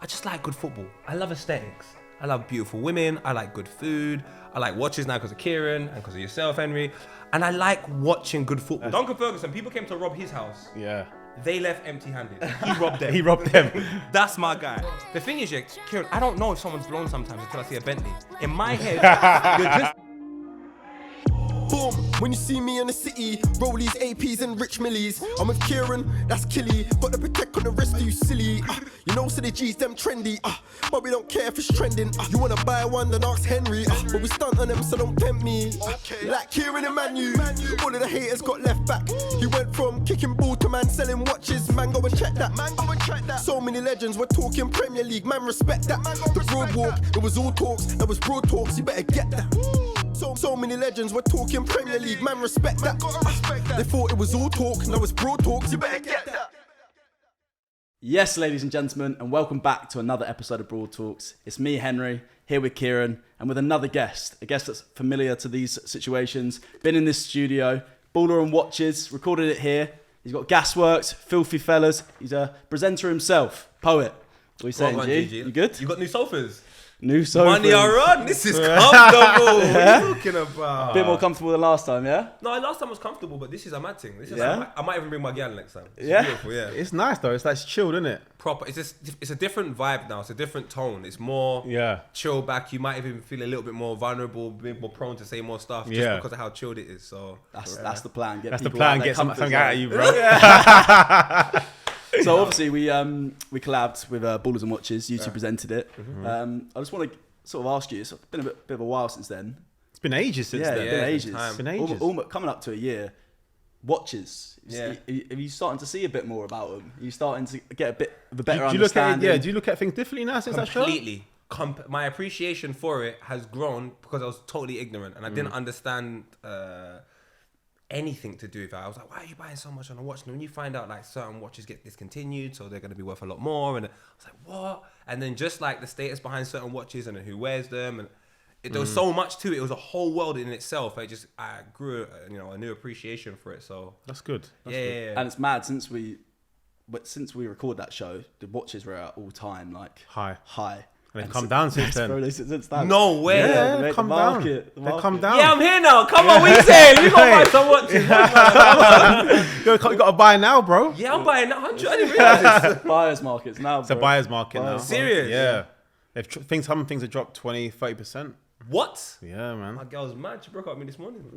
I just like good football. I love aesthetics. I love beautiful women. I like good food. I like watches now because of Kieran and because of yourself, Henry. And I like watching good football. Duncan Ferguson, people came to rob his house. Yeah. They left empty-handed. He robbed them. He robbed them. That's my guy. The thing is, Kieran, I don't know if someone's blown sometimes until I see a Bentley. In my head, you're just... Boom, when you see me in the city, rollies, APs and rich millies. I'm with Kieran, that's Killy. Got the protect on the wrist, you silly. You know, so the G's them trendy. But we don't care if it's trending. You wanna buy one, then ask Henry. But we stunt on them, so don't tempt me. Like Kieran and Manu, all of the haters got left back. He went from kicking ball to man selling watches. Man, go and check that. So many legends, we're talking Premier League. Man, respect that. The broad walk, it was all talks. That was broad talks, you better get that. So many legends, we're talking Premier League, man, respect that. They thought it was all talk, now it's broad talks, you better get that. Yes, ladies and gentlemen, and welcome back to another episode of Broad Talks. It's me, Henry, here with Kieran, and with another guest, a guest that's familiar to these situations, been in this studio, baller and watches, recorded it here. He's got Gasworks, Filthy Fellas, he's a presenter himself, poet. What are you saying, G? You good? You got new sofas? New sofas. Money I run. This is comfortable. What are you talking about? A bit more comfortable than last time, yeah? No, last time was comfortable, but this is a mad thing. This is Yeah? I might even bring my gal next time. It's Yeah? beautiful, yeah. It's nice though. It's like chilled, isn't it? Proper. It's a different vibe now. It's a different tone. It's more chill back. You might even feel a little bit more vulnerable, a bit more prone to say more stuff just because of how chilled it is. So That's the plan. That's the plan. Get something out of you, bro. So obviously we collabed with Ballers and Watches. You two presented it. I just want to sort of ask you. It's been a bit of a while since then. It's been ages since then. It's been ages. It's been ages. Almost coming up to a year. Watches. Yeah. Are you starting to see a bit more about them? Are you starting to get a bit of a better Do you look at understanding? do you look at things differently now since that show? completely. My appreciation for it has grown because I was totally ignorant and I didn't understand anything to do with it. I was like, why are you buying so much on a watch? And when you find out like certain watches get discontinued, so they're going to be worth a lot more, and I was like, what? And then just like the status behind certain watches and who wears them, and there was so much to it. It was a whole world in itself. I grew, a new appreciation for it. So That's good. That's yeah, good. yeah. And it's mad since we record that show, the watches were at all time like high. And they've come down since then. Bro, since that. No way. Yeah, they they've come the down. market. They've come down. Yeah, I'm here now. Come on, what are you saying? You got to buy some watches. You got to buy now, bro. Yeah, I'm buying 100. I didn't realize this. Buyers markets now. It's a buyer's market now. Serious? Yeah. Some things have dropped 20, 30%. What? Yeah, man. My girl's mad. She broke up with me this morning.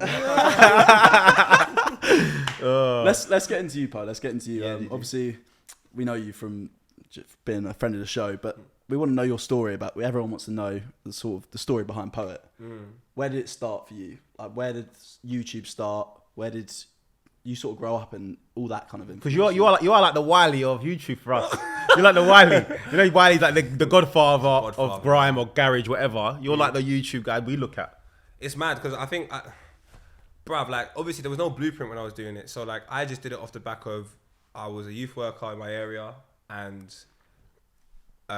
Let's get into you, Po. Let's get into you. Yeah, Obviously, we know you from being a friend of the show, but we want to know your story everyone wants to know the story behind Poet. Where did it start for you? Like, where did YouTube start? Where did you sort of grow up and all that kind of influence? Because you are like the Wiley of YouTube for us. You're like the Wiley. You know, Wiley's like the godfather of grime or garage, whatever. You're like the YouTube guy we look at. It's mad because I think, bruv, like obviously there was no blueprint when I was doing it. So like I just did it off the back of I was a youth worker in my area and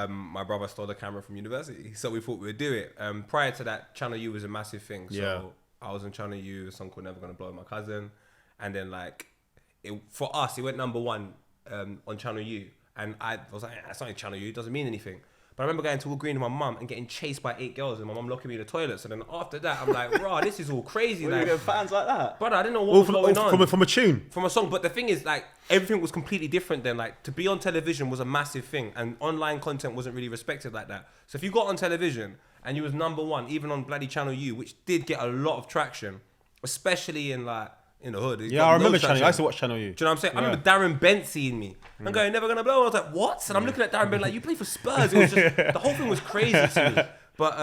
my brother stole the camera from university. So we thought we would do it. Prior to that, Channel U was a massive thing. So I was in Channel U, a song called Never Gonna Blow with my cousin. And then like, for us, it went number one on Channel U. And I was like, that's not in Channel U, it doesn't mean anything. But I remember going to Wood Green with my mum and getting chased by 8 girls and my mum locking me in the toilet. So then after that, I'm like, rah, this is all crazy. Were you getting fans like that? Brother, I didn't know what was going on. From a tune? From a song. But the thing is, like, everything was completely different then. Like, to be on television was a massive thing. And online content wasn't really respected like that. So if you got on television and you was number one, even on bloody Channel U, which did get a lot of traction, especially in like, in the hood. Yeah, I remember Channel U. I used to watch Channel U. Do you know what I'm saying? I remember Darren Bent seeing me. I'm going, Never Gonna Blow. I was like, what? And I'm looking at Darren Bent like, you play for Spurs. It was just, the whole thing was crazy to me. But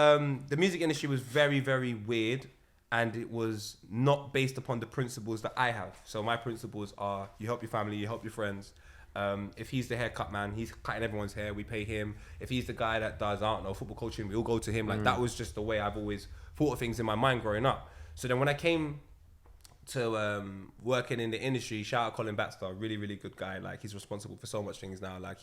the music industry was very, very weird. And it was not based upon the principles that I have. So my principles are, you help your family, you help your friends. If he's the haircut man, he's cutting everyone's hair, we pay him. If he's the guy that does, I don't know, football coaching, we all go to him. Like that was just the way I've always thought of things in my mind growing up. So then when I came to working in the industry, shout out Colin Baxter, really, really good guy. Like he's responsible for so much things now. Like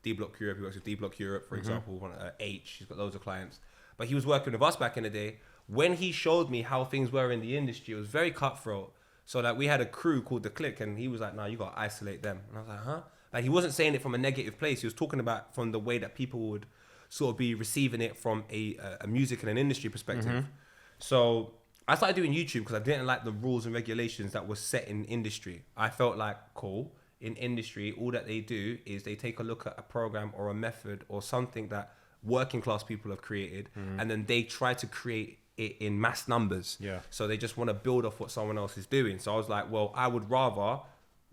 D-Block Europe, he works with D-Block Europe, for example, H, he's got loads of clients. But he was working with us back in the day. When he showed me how things were in the industry, it was very cutthroat. So like we had a crew called The Click and he was like, no, you got to isolate them. And I was like, huh? Like, he wasn't saying it from a negative place. He was talking about from the way that people would sort of be receiving it from a music and an industry perspective. So I started doing YouTube because I didn't like the rules and regulations that were set in industry. I felt like, cool, in industry, all that they do is they take a look at a program or a method or something that working class people have created, and then they try to create it in mass numbers. So they just want to build off what someone else is doing. So I was like, well, I would rather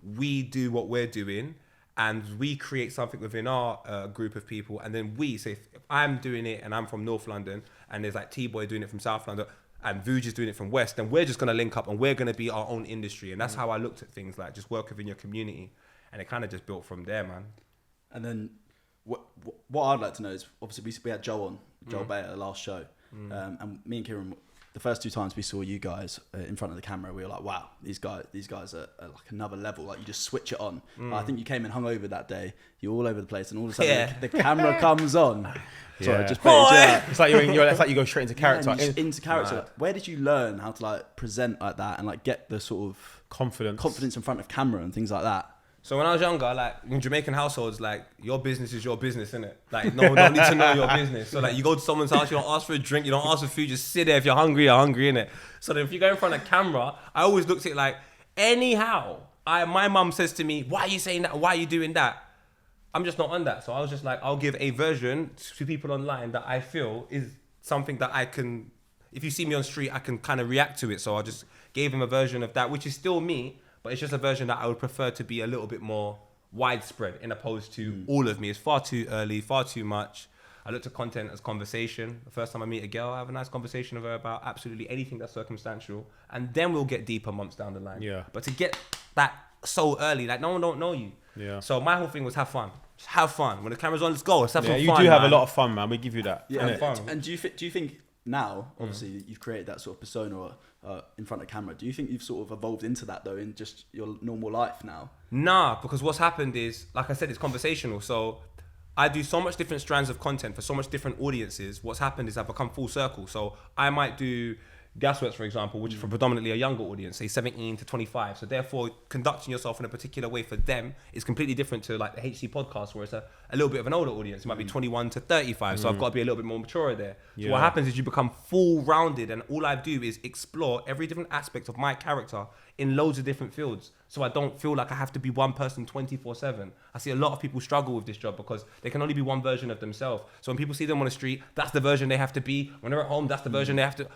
we do what we're doing and we create something within our group of people, and then we say, if I'm doing it and I'm from North London and there's like T-Boy doing it from South London and Vuj is doing it from West, then we're just going to link up and we're going to be our own industry. And that's how I looked at things, like just work within your community, and it kind of just built from there, man. And then what I'd like to know is, obviously we had Joe on, Joel Bayer, at the last show, and me and Kieran, the first 2 times we saw you guys in front of the camera, we were like, wow, these guys are like another level. Like, you just switch it on. I think you came in hungover that day. You're all over the place, and all of a sudden the camera comes on. Sorry, just play it. It's like it's like you go straight into character. Into character. Right. Where did you learn how to like present like that and like get the sort of confidence in front of camera and things like that? So when I was younger, like in Jamaican households, like your business is your business, innit? Like no one don't need to know your business. So like you go to someone's house, you don't ask for a drink, you don't ask for food, just sit there. If you're hungry, innit? So then if you go in front of camera, I always looked at it like, anyhow, my mum says to me, why are you saying that? Why are you doing that? I'm just not on that. So I was just like, I'll give a version to people online that I feel is something that I can, if you see me on street, I can kind of react to it. So I just gave him a version of that, which is still me, but it's just a version that I would prefer to be a little bit more widespread in opposed to all of me. It's far too early, far too much. I looked at content as conversation. The first time I meet a girl, I have a nice conversation with her about absolutely anything that's circumstantial, and then we'll get deeper months down the line. Yeah. But to get that so early, like no one don't know you. Yeah. So my whole thing was have fun. Just have fun. When the camera's on, let's go. Let's have some fun. You do have a lot of fun, man. We give you that. Yeah. And do you think now, obviously, you've created that sort of persona in front of camera. Do you think you've sort of evolved into that though in just your normal life now? Nah, because what's happened is, like I said, it's conversational. So I do so much different strands of content for so much different audiences. What's happened is I've become full circle. So I might do Gasworks, for example, which is for predominantly a younger audience, say 17 to 25. So therefore, conducting yourself in a particular way for them is completely different to like the HC podcast, where it's a little bit of an older audience. It might be 21 to 35. So I've got to be a little bit more mature there. So what happens is you become full rounded, and all I do is explore every different aspect of my character in loads of different fields. So I don't feel like I have to be one person 24/7. I see a lot of people struggle with this job because they can only be one version of themselves. So when people see them on the street, that's the version they have to be. When they're at home, that's the version they have to.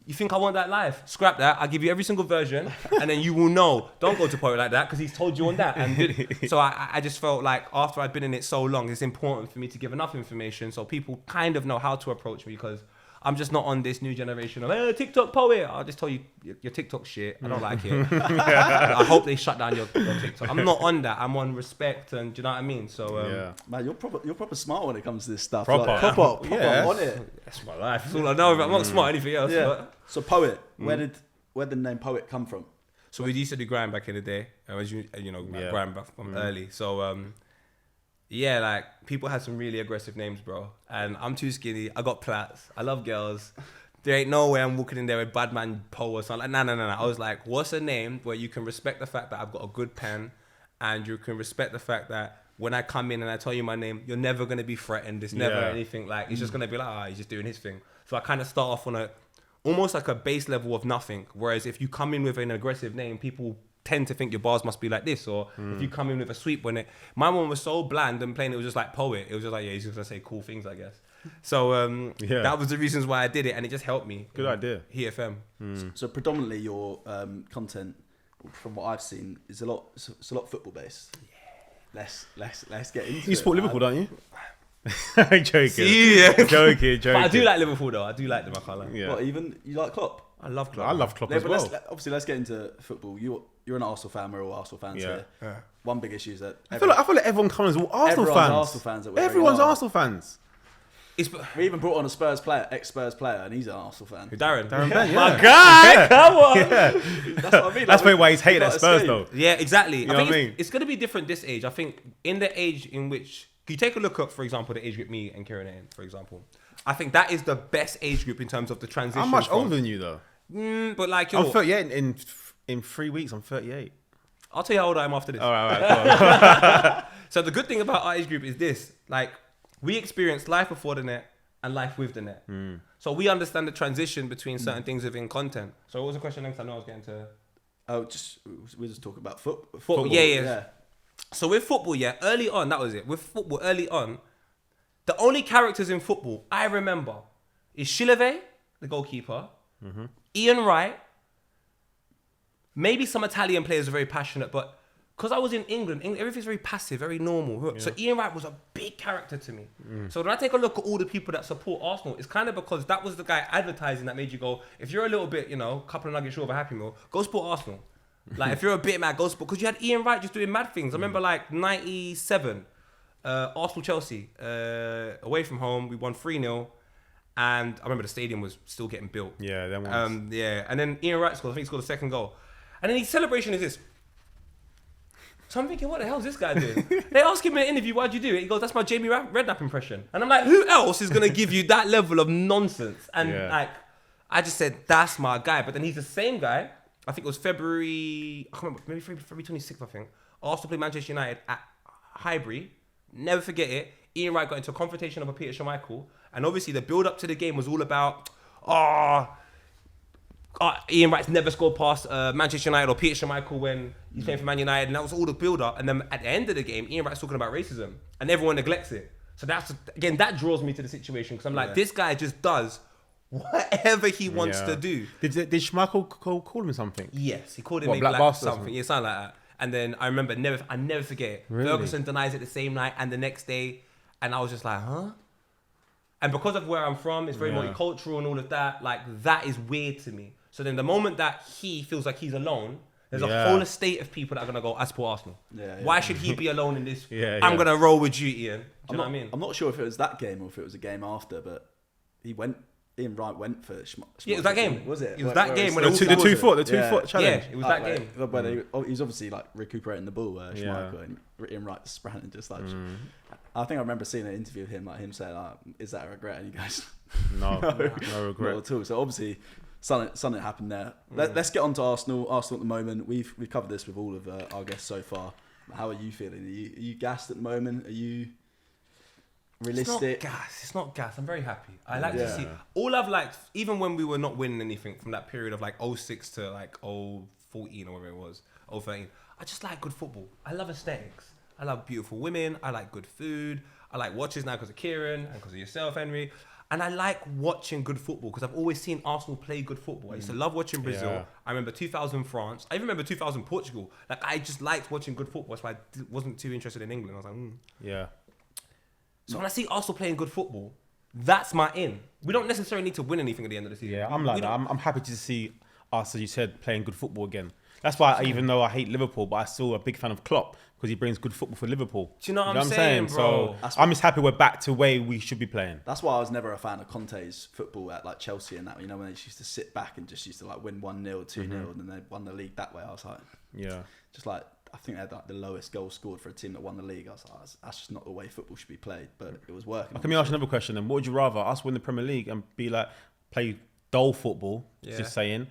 You think I want that life? Scrap that. I'll give you every single version, and then you will know. Don't go to Poet like that because he's told you on that. And so I just felt like after I'd been in it so long, it's important for me to give enough information so people kind of know how to approach me, because I'm just not on this new generation of TikTok poet. I'll just tell you your TikTok shit. I don't like it. I hope they shut down your TikTok. I'm not on that. I'm on respect, and do you know what I mean? So man, you're proper smart when it comes to this stuff. Proper on it. That's my life. That's all I know. I'm not smart anything else. Yeah. But. So Poet, where did the name Poet come from? So we used to do grind back in the day, as you know, grind back from early. So yeah, like people had some really aggressive names, bro. And I'm too skinny. I got plats. I love girls. There ain't no way I'm walking in there with Badman Poe or something. Like, no. I was like, what's a name where you can respect the fact that I've got a good pen, and you can respect the fact that when I come in and I tell you my name, you're never going to be threatened. It's never anything like, it's just going to be like, he's just doing his thing. So I kind of start off on almost like a base level of nothing. Whereas if you come in with an aggressive name, people tend to think your bars must be like this. Or if you come in with a sweep, my one was so bland and plain, it was just like Poet. It was just like, he's just going to say cool things, I guess. So that was the reasons why I did it, and it just helped me. Good idea. Heat FM. So predominantly your content, from what I've seen, is a lot football based. Yeah. Let's get into it. You support Liverpool, don't you? I'm joking. See, joking. But I do like Liverpool though. I do like them. I can't lie. Yeah. What, even you like Klopp? I love Klopp. I love Klopp as well. Let's get into football. You're an Arsenal fan. We're all Arsenal fans here. Yeah. One big issue is that I feel like everyone comes as Arsenal fans. Everyone's Arsenal fans. We even brought on a Spurs player, ex-Spurs player, and he's an Arsenal fan. Darren Ben, yeah. My guy, come on. Yeah. That's what I mean. That's why he's hated at Spurs, though. Yeah, exactly. You know what I mean? It's going to be different this age. I think in the age in which, you take a look at, for example, the age group me and Kieran are in, for example. I think that is the best age group in terms of the transition. I'm much older than you, though. But like, I'm 38 in 3 weeks. I'm 38. I'll tell you how old I am after this. All right. So the good thing about our age group is this: like, we experienced life before the net and life with the net. So we understand the transition between certain things within content. So what was the question next? I know I was getting to. Oh, we're just talking about football. Football. Yeah. So with football, early on, that was it. With football, early on, the only characters in football I remember is Shileve, the goalkeeper, Ian Wright. Maybe some Italian players are very passionate, but because I was in England, everything's very passive, very normal. Yeah. So Ian Wright was a big character to me. So when I take a look at all the people that support Arsenal, it's kind of because that was the guy advertising that made you go, if you're a little bit, couple of nuggets short of a Happy Meal, go support Arsenal. Like, if you're a bit mad, go support. Because you had Ian Wright just doing mad things. I remember, like, 97, Arsenal-Chelsea, away from home, we won 3-0. And I remember the stadium was still getting built. Yeah, that was. And then Ian Wright scored. I think he scored the second goal. And then his celebration is this. So I'm thinking, what the hell is this guy doing? They ask him in an interview, why'd you do it? He goes, that's my Jamie Redknapp impression. And I'm like, who else is going to give you that level of nonsense? And I just said, that's my guy. But then he's the same guy. I think it was February, I can't remember, maybe February 26th, I think. Arsenal played Manchester United at Highbury. Never forget it. Ian Wright got into a confrontation over Peter Schmeichel. And obviously the build up to the game was all about, Ian Wright's never scored past Manchester United or Peter Schmeichel when he's playing for Man United, and that was all the build-up. And then at the end of the game, Ian Wright's talking about racism, and everyone neglects it. So that draws me to the situation, because I'm like, this guy just does whatever he wants to do. Did Schmeichel call him something? Yes, he called him a black bastard something. Yeah, something like that. And then I remember, I never forget it. Really? Ferguson denies it the same night and the next day, and I was just like, huh? And because of where I'm from, it's very multicultural and all of that. Like, that is weird to me. So then the moment that he feels like he's alone, there's a whole estate of people that are going to go, I support Arsenal. Why should he be alone in this? I'm going to roll with you, Ian. Do you know what I mean? I'm not sure if it was that game or if it was a game after, but Ian Wright went for Schmeichel. Yeah, it was that game. Was it? It was that game. When the 2 foot challenge. Yeah, it was that game. But he was obviously like recuperating the ball, Schmeichel, and Ian Wright sprang and just like... I think I remember seeing an interview of him, like him saying, is that a regret? And you guys... No regret. Not at all. So obviously... Something happened there. Let's get on to Arsenal. Arsenal at the moment. We've covered this with all of our guests so far. How are you feeling? Are you gassed at the moment? Are you realistic? It's not gas. I'm very happy. I like to see. All I've liked, even when we were not winning anything from that period of like 06 to like 014 or whatever it was, 013. I just like good football. I love aesthetics. I love beautiful women. I like good food. I like watches now because of Kieran and because of yourself, Henry. And I like watching good football because I've always seen Arsenal play good football. I used to love watching Brazil. Yeah. I remember 2000 France. I even remember 2000 Portugal. Like, I just liked watching good football. That's why I wasn't too interested in England. I was like, Yeah. So when I see Arsenal playing good football, that's my in. We don't necessarily need to win anything at the end of the season. Yeah, I'm like that. I'm happy to see us, as you said, playing good football again. That's why, even though I hate Liverpool, but I'm still a big fan of Klopp because he brings good football for Liverpool. Do you know what I'm saying, bro? So I'm just happy we're back to where we should be playing. That's why I was never a fan of Conte's football at like Chelsea and that. You know, when they used to sit back and just used to like win 1-0, 2-0, and then they won the league that way. I was like, just like, I think they had like the lowest goal scored for a team that won the league. I was like, that's just not the way football should be played. But it was working. Let me ask you another question then. What would you rather, us win the Premier League and be like, play dull football, just saying,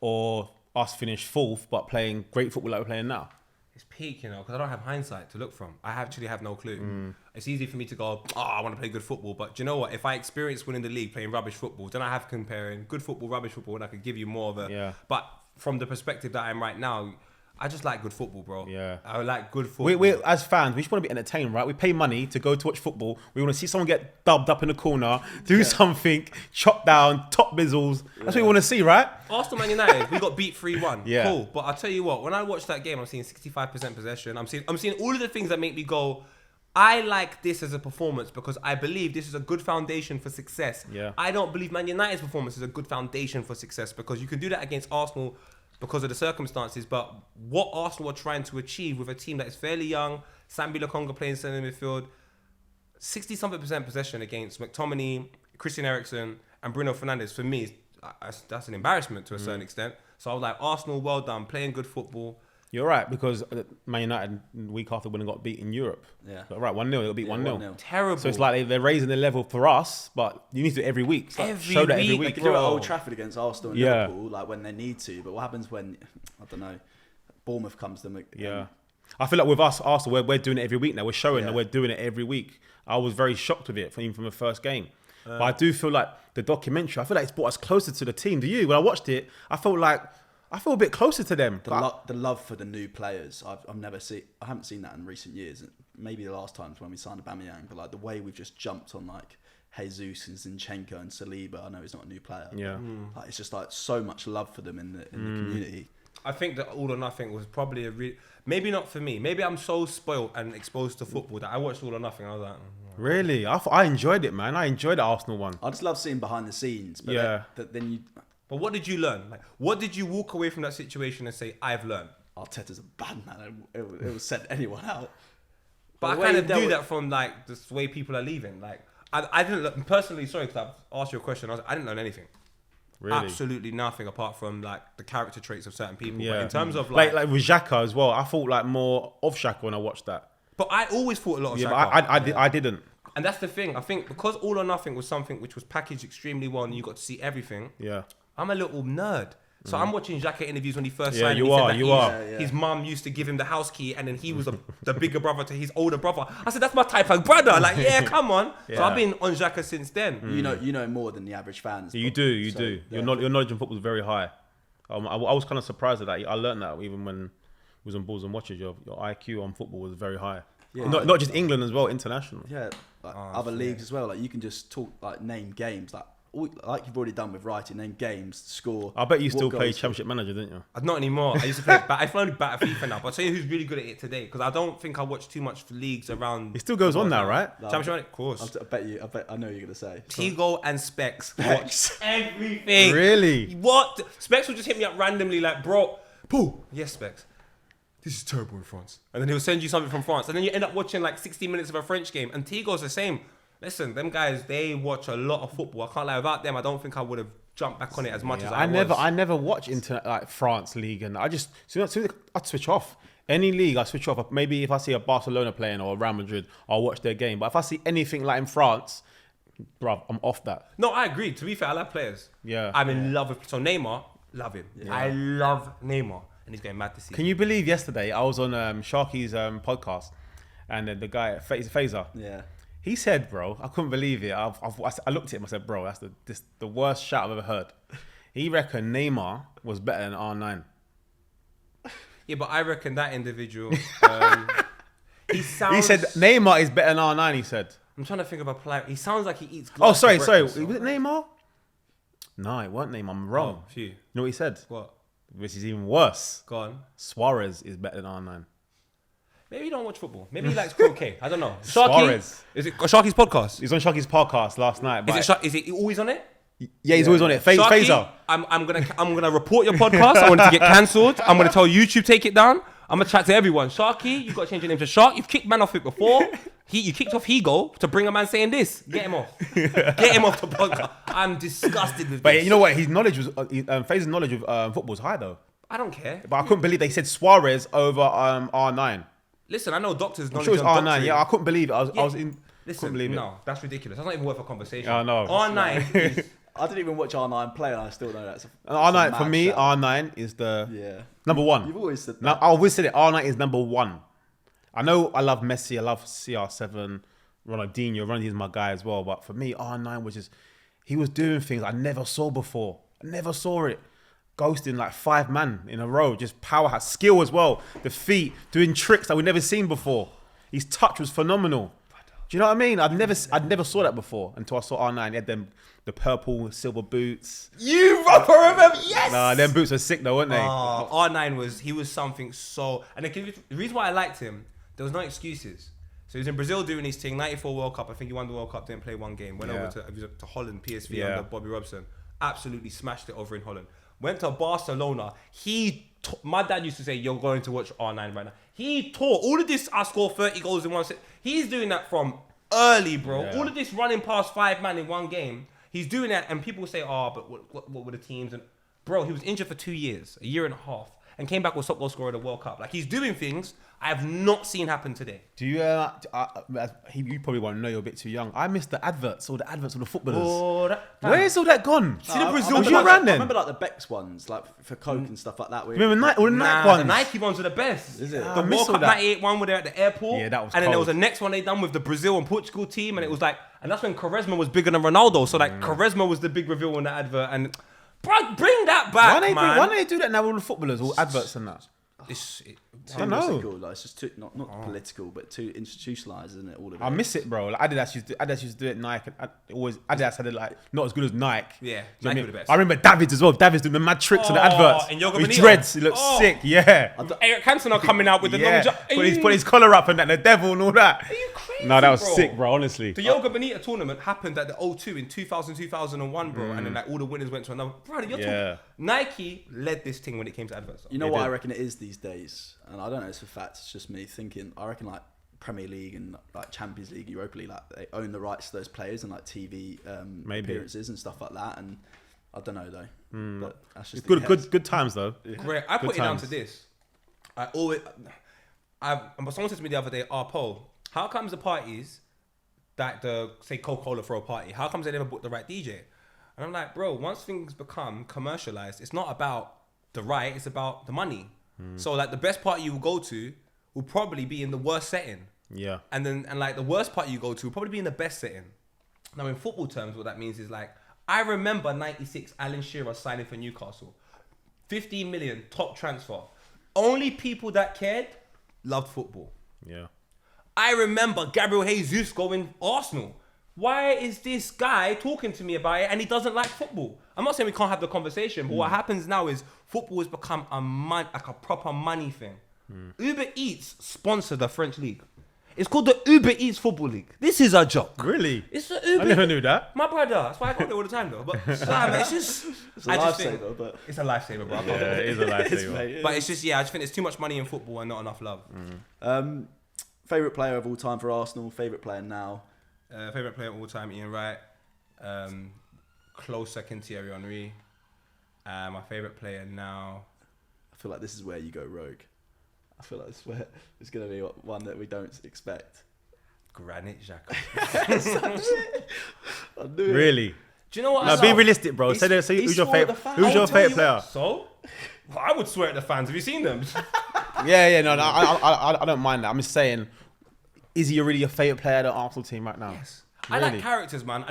or us finish fourth but playing great football like we're playing now? It's peak, you know, because I don't have hindsight to look from. I actually have no clue. It's easy for me to go, I want to play good football. But do you know what? If I experience winning the league playing rubbish football, then I have comparing good football, rubbish football, and I could give you more of a... Yeah. But from the perspective that I am right now, I just like good football, bro. Yeah. I like good football. We as fans, we just want to be entertained, right? We pay money to go to watch football. We want to see someone get dubbed up in the corner, do something, chop down, top bizzles. That's what we want to see, right? Arsenal Man United, we got beat 3-1. Yeah. Cool. But I'll tell you what, when I watch that game, I'm seeing 65% possession. I'm seeing all of the things that make me go, I like this as a performance because I believe this is a good foundation for success. Yeah. I don't believe Man United's performance is a good foundation for success because you can do that against Arsenal because of the circumstances, but what Arsenal are trying to achieve with a team that is fairly young, Sambi Lokonga playing centre midfield, 60-something% possession against McTominay, Christian Eriksen, and Bruno Fernandes, for me, that's an embarrassment to a certain extent. So I was like, Arsenal, well done, playing good football. You're right, because Man United, week after winning, got beat in Europe. Yeah. But right, 1-0, they got beat 1-0. Terrible. So it's like they're raising the level for us, but you need to do it every week. Like every week. They can do it at Old Trafford against Arsenal and Liverpool, like when they need to. But what happens when, I don't know, Bournemouth comes to them. Yeah. I feel like with us, Arsenal, we're doing it every week now. We're showing that Yeah. we're doing it every week. I was very shocked with it, even from the first game. But I do feel like the documentary, I feel like it's brought us closer to the team. Do you? When I watched it, I feel a bit closer to them. The love for the new players, I haven't seen that in recent years. Maybe the last times when we signed Aubameyang, but like the way we've just jumped on like Jesus and Zinchenko and Saliba. I know he's not a new player. Yeah. Like, it's just like so much love for them in the community. I think that All or Nothing was probably maybe not for me. Maybe I'm so spoiled and exposed to football that I watched All or Nothing. And I was like, Really? I enjoyed it, man. I enjoyed the Arsenal one. I just love seeing behind the scenes. But Yeah. then you, but what did you learn? Like, what did you walk away from that situation and say, I've learned? Arteta's a bad man. It will set anyone out. But the I way kind he of dealt do with- that from like the way people are leaving. Like, I didn't look, personally. Sorry, because I asked you a question. I didn't learn anything. Really? Absolutely nothing apart from like the character traits of certain people. Yeah. But in terms of like with Xhaka as well, I thought like more of Xhaka when I watched that. but I always thought a lot of Yeah, Saga. but I didn't. And that's the thing. I think because All or Nothing was something which was packaged extremely well and you got to see everything. Yeah. I'm a little nerd. So I'm watching Xhaka interviews when he first Yeah, signed. you and he said are, that you he's- are. Yeah, yeah. His mum used to give him the house key, and then he was the bigger brother to his older brother. I said, that's my type of brother. Like, yeah, come on. So Yeah. I've been on Xhaka since then. You know more than the average fans. You do. So, Your yeah. knowledge in football is very high. I was kind of surprised at that. I learned that even when I was on Balls and Watches. Your IQ on football was very high. Yeah. Not just England as well, international. Yeah, like other leagues as well. Like you can just talk, like name games, like you've already done with writing, name games, score. I bet you what still goals play scored. Championship Manager, didn't you? Not anymore. I used to play. I only better FIFA now. But I'll tell you who's really good at it today, because I don't think I watch too much leagues around. It still goes on now, right? Championship, of course. I know you're gonna say. Tigo and Specs Specs. watch everything. Really? What? Specs will just hit me up randomly, like, bro, Pooh. Yes, Specs. This is terrible in France. And then he'll send you something from France. And then you end up watching like 60 minutes of a French game. And Tigo's the same. Listen, them guys, they watch a lot of football. I can't lie, without them, I don't think I would have jumped back on it as much as I was. I never watch into like France league, and I just soon as I'd switch off. Any league, I switch off. Maybe if I see a Barcelona playing or a Real Madrid, I'll watch their game. But if I see anything like in France, bruv, I'm off that. No, I agree. To be fair, I love players. Yeah. I'm in love with... So Neymar, love him. Yeah. I love Neymar. And he's getting mad this season. Can you believe yesterday I was on Sharky's podcast, and then the guy Fazer, Yeah. he said, bro, I couldn't believe it. I looked at him. I said, bro, that's the worst shout I've ever heard. He reckoned Neymar was better than R9. Yeah, but I reckon that individual... he sounds... He said Neymar is better than R9. He said. I'm trying to think of a player. He sounds like he eats... Oh, glass sorry. for Was breakfast. it Neymar? No, it wasn't Neymar. I'm wrong. Oh, phew. You know what he said? What? Which is even worse. Go on. Suarez is better than R9. Maybe he don't watch football. Maybe he likes croquet. I don't know. Suarez. Is it Sharky's podcast? He was on Sharky's podcast last night. But Is it always on it? yeah, he's always on it. Sharky, Fazer. I'm gonna report your podcast. I want it to get cancelled. I'm gonna tell YouTube take it down. I'm gonna chat to everyone. Sharky, you got to change your name to Shark. You've kicked man off it before. You kicked off Higo to bring a man saying this. Get him off. Get him off the podcast. I'm disgusted with But this. you know what? His knowledge was Fazer's knowledge of football was high though. I don't care. But I couldn't believe they said Suarez over R9. Listen, I know doctors. I'm knowledge sure it's on R9. doctrine. Yeah, I couldn't believe it. I was in. Listen, couldn't believe it. no, that's ridiculous. That's not even worth a conversation. I know. R9 is... I didn't even watch R9 play, and I still know that's a R9 for mad me. shout. R9 is the Yeah. number one. You've always said that. No, I always said it. R9 is number one. I know I love Messi. I love CR7, Ronaldinho. Ronaldinho's my guy as well. But for me, R9 was just, he was doing things I never saw before. I never saw it. Ghosting like 5 man in a row. Just power, skill as well. The feet, doing tricks that we've never seen before. His touch was phenomenal. Do you know what I mean? I'd never saw that before until I saw R9. He had the purple silver boots. You remember? Yes. Nah, them boots were sick though, weren't they? R9 was something so, and the reason why I liked him, there was no excuses. So he was in Brazil doing his thing, 94 World Cup. I think he won the World Cup, didn't play one game. Went over to Holland, PSV Yeah. under Bobby Robson. Absolutely smashed it over in Holland. Went to Barcelona. My dad used to say, you're going to watch R9 right now. He taught all of this, I score 30 goals in one set. He's doing that from early, bro. Yeah. All of this running past 5 man in one game. He's doing that, and people say, oh, but what were the teams? And bro, he was injured for 2 years, a year and a half. and came back with top goal scorer of the World Cup. Like, he's doing things I have not seen happen today. Do you? You probably won't know. You're a bit too young. I missed the adverts. All the adverts of the footballers. Oh, Where's all that gone? See the Brazil Was you ones? around then? I remember like the Beck's ones, like for Coke and stuff like that. Remember all the Nike The ones? Nike ones are the best. Is it? The I miss World all Cup that. 98 one where they're at the airport. Yeah, that was And then there cold. was the next one they done with the Brazil and Portugal team, and it was like, and that's when Quaresma was bigger than Ronaldo. So like, Quaresma was the big reveal in the advert, and bro, bring that back, man. Why don't they do that now with all the footballers, all adverts and that? I don't know. Like, it's just too not political, but too institutionalized, isn't it? All of it. I miss it, bro. Like Adidas used to do it. Nike, Adidas had it like not as good as Nike. Yeah, Do you know Nike what I were mean? the best. I remember Davids as well. Davids doing the mad tricks on the adverts. and Yoga with Bonito. dreads. He looks sick. Yeah. Eric Cantona coming out with the long jump. Put his collar up and that, the devil and all that. Are you crazy, No, that was bro? sick, bro. Honestly. The Yoga Bonita tournament happened at the O2 in 2000, 2001, bro. And then like all the winners went to another. Brother, you're talking. Nike led this thing when it came to adverts. You know They what did. I reckon it is these days, and I don't know it's for fact. It's just me thinking. I reckon like Premier League and like Champions League, Europa League, like they own the rights to those players and like TV Maybe. appearances and stuff like that. And I don't know though. But that's just Good times though. Great. I put it down times. to this. Someone said to me the other day, Paul, how comes the parties that say Coca-Cola throw a party, how comes they never book the right DJ? And I'm like, bro, once things become commercialized, it's not about the right, it's about the money. So like the best party you will go to will probably be in the worst setting. Yeah. And like the worst party you go to will probably be in the best setting. Now in football terms, what that means is like, I remember 96 Alan Shearer signing for Newcastle. 15 million, top transfer. Only people that cared loved football. Yeah. I remember Gabriel Jesus going Arsenal. Why is this guy talking to me about it and he doesn't like football? I'm not saying we can't have the conversation, but what happens now is football has become like a proper money thing. Uber Eats sponsored the French league. It's called the Uber Eats Football League. This is a joke. Really? It's the Uber. I never knew that. My brother. That's why I go there all the time though. But nah, man, it's just It's a I just think lifesaver, but it's a lifesaver, bro. I can't- Yeah, it is a lifesaver. But it's just I just think there's too much money in football and not enough love. Favorite player of all time for Arsenal. Favorite player now. Favorite player of all time, Ian Wright. Close second, Thierry Henry. My favorite player now. I feel like this is where you go rogue. I feel like this is where it's going to be one that we don't expect. Granit Xhaka. I knew it. Really? Do you know what? No, I be love? realistic, bro. He's- Say he who's your swore at favorite? the fans. Who's I your will tell favorite you player? what, So, well, I would swear at the fans. Have you seen them? Yeah, no, I don't mind that. I'm just saying, is he really your favorite player of the Arsenal team right now? Yes. I like Really? characters, man.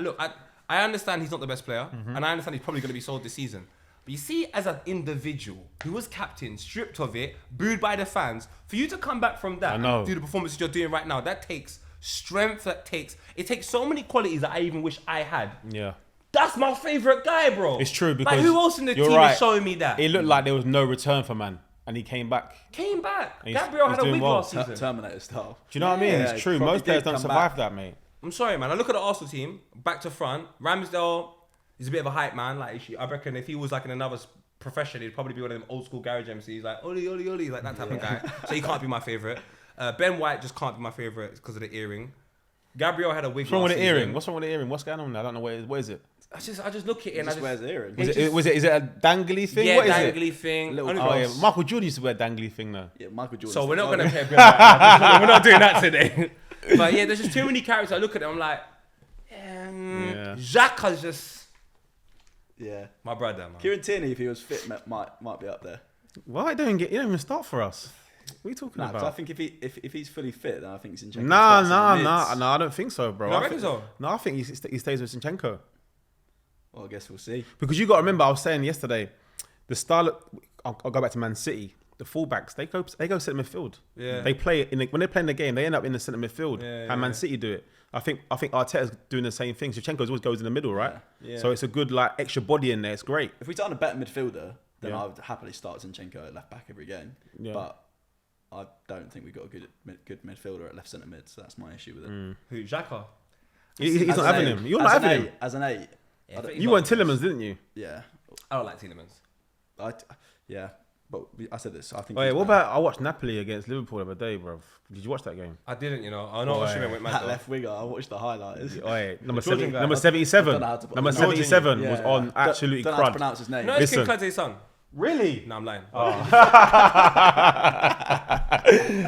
I understand he's not the best player, and I understand he's probably going to be sold this season. But you see, as an individual who was captain, stripped of it, booed by the fans, for you to come back from that I know. and do the performances you're doing right now, that takes strength. It takes so many qualities that I even wish I had. Yeah. That's my favorite guy, bro. It's true because like who else in the you're team right. is showing me that? It looked like there was no return for man, and he came back. Came back. He's- Gabriel he's had a doing wig well. last season. Terminator style. Do you know what I mean? Yeah, It's true. he probably Most players did don't come survive back. that, mate. I'm sorry, man. I look at the Arsenal team, back to front. Ramsdale is a bit of a hype man. Like I reckon if he was like in another profession, he'd probably be one of them old school garage MCs, like Oli, Oli, Oli, like that type of guy. So he can't be my favourite. Ben White just can't be my favourite because of the earring. Gabriel had a wig. What's wrong with last the earring? season. What's wrong with the earring? What's going on there? I don't know what is it. I just look at it He and I just wears the earring. It Is it a dangly thing? yeah, What is dangly it? thing. Little Only Oh yeah, those. Michael Jordan used to wear a dangly thing though. Yeah, Michael Jordan. So we're not gonna play Ben White. We're not doing that today. But yeah, there's just too many characters. I look at them, I'm like, Yeah. Xhaka's just Yeah. my brother, man. Kieran Tierney, if he was fit, might be up there. Why don't you don't even start for us? What are you talking Nah, 'cause about? I think if he's fully fit, then I think Zinchenko. Nah, starts in the mids. I don't think so, bro. You don't reckon so? No, I think he stays with Zinchenko. Well, I guess we'll see. Because you got to remember, I was saying yesterday, the style. I'll go back to Man City. The fullbacks they go centre midfield. Yeah. They play when they're playing the game. They end up in the centre midfield. Yeah, and Man yeah. City do it. I think Arteta's doing the same thing. Zinchenko always goes in the middle, right? Yeah. So it's a good like extra body in there. It's great. If we start on a better midfielder, then Yeah. I would happily start Zinchenko at left back every game. Yeah. But I don't think we've got a good midfielder at left centre mid, so that's my issue with it. Who? Xhaka? He's As not an having eight- him. You're not as an having him. eight- As an 8, Yeah, but he's You not weren't the best. Tillemans, didn't you? yeah, I don't like Tielemans. yeah. But I said this. I think. Oh yeah. he's What better. about I watched Napoli against Liverpool the other day, bro. Did you watch that game? I didn't, you know. I know Oh, Osimhen yeah. went mad that though. left winger? I watched the highlights. Oh yeah. Number Georgian seven. guy. Number I 77. don't know how to- Number Georgian, 77 was Yeah, on yeah. absolutely Don't know how to crud. pronounce his name. No, it's King Listen. Klade's son. Really? No, I'm lying.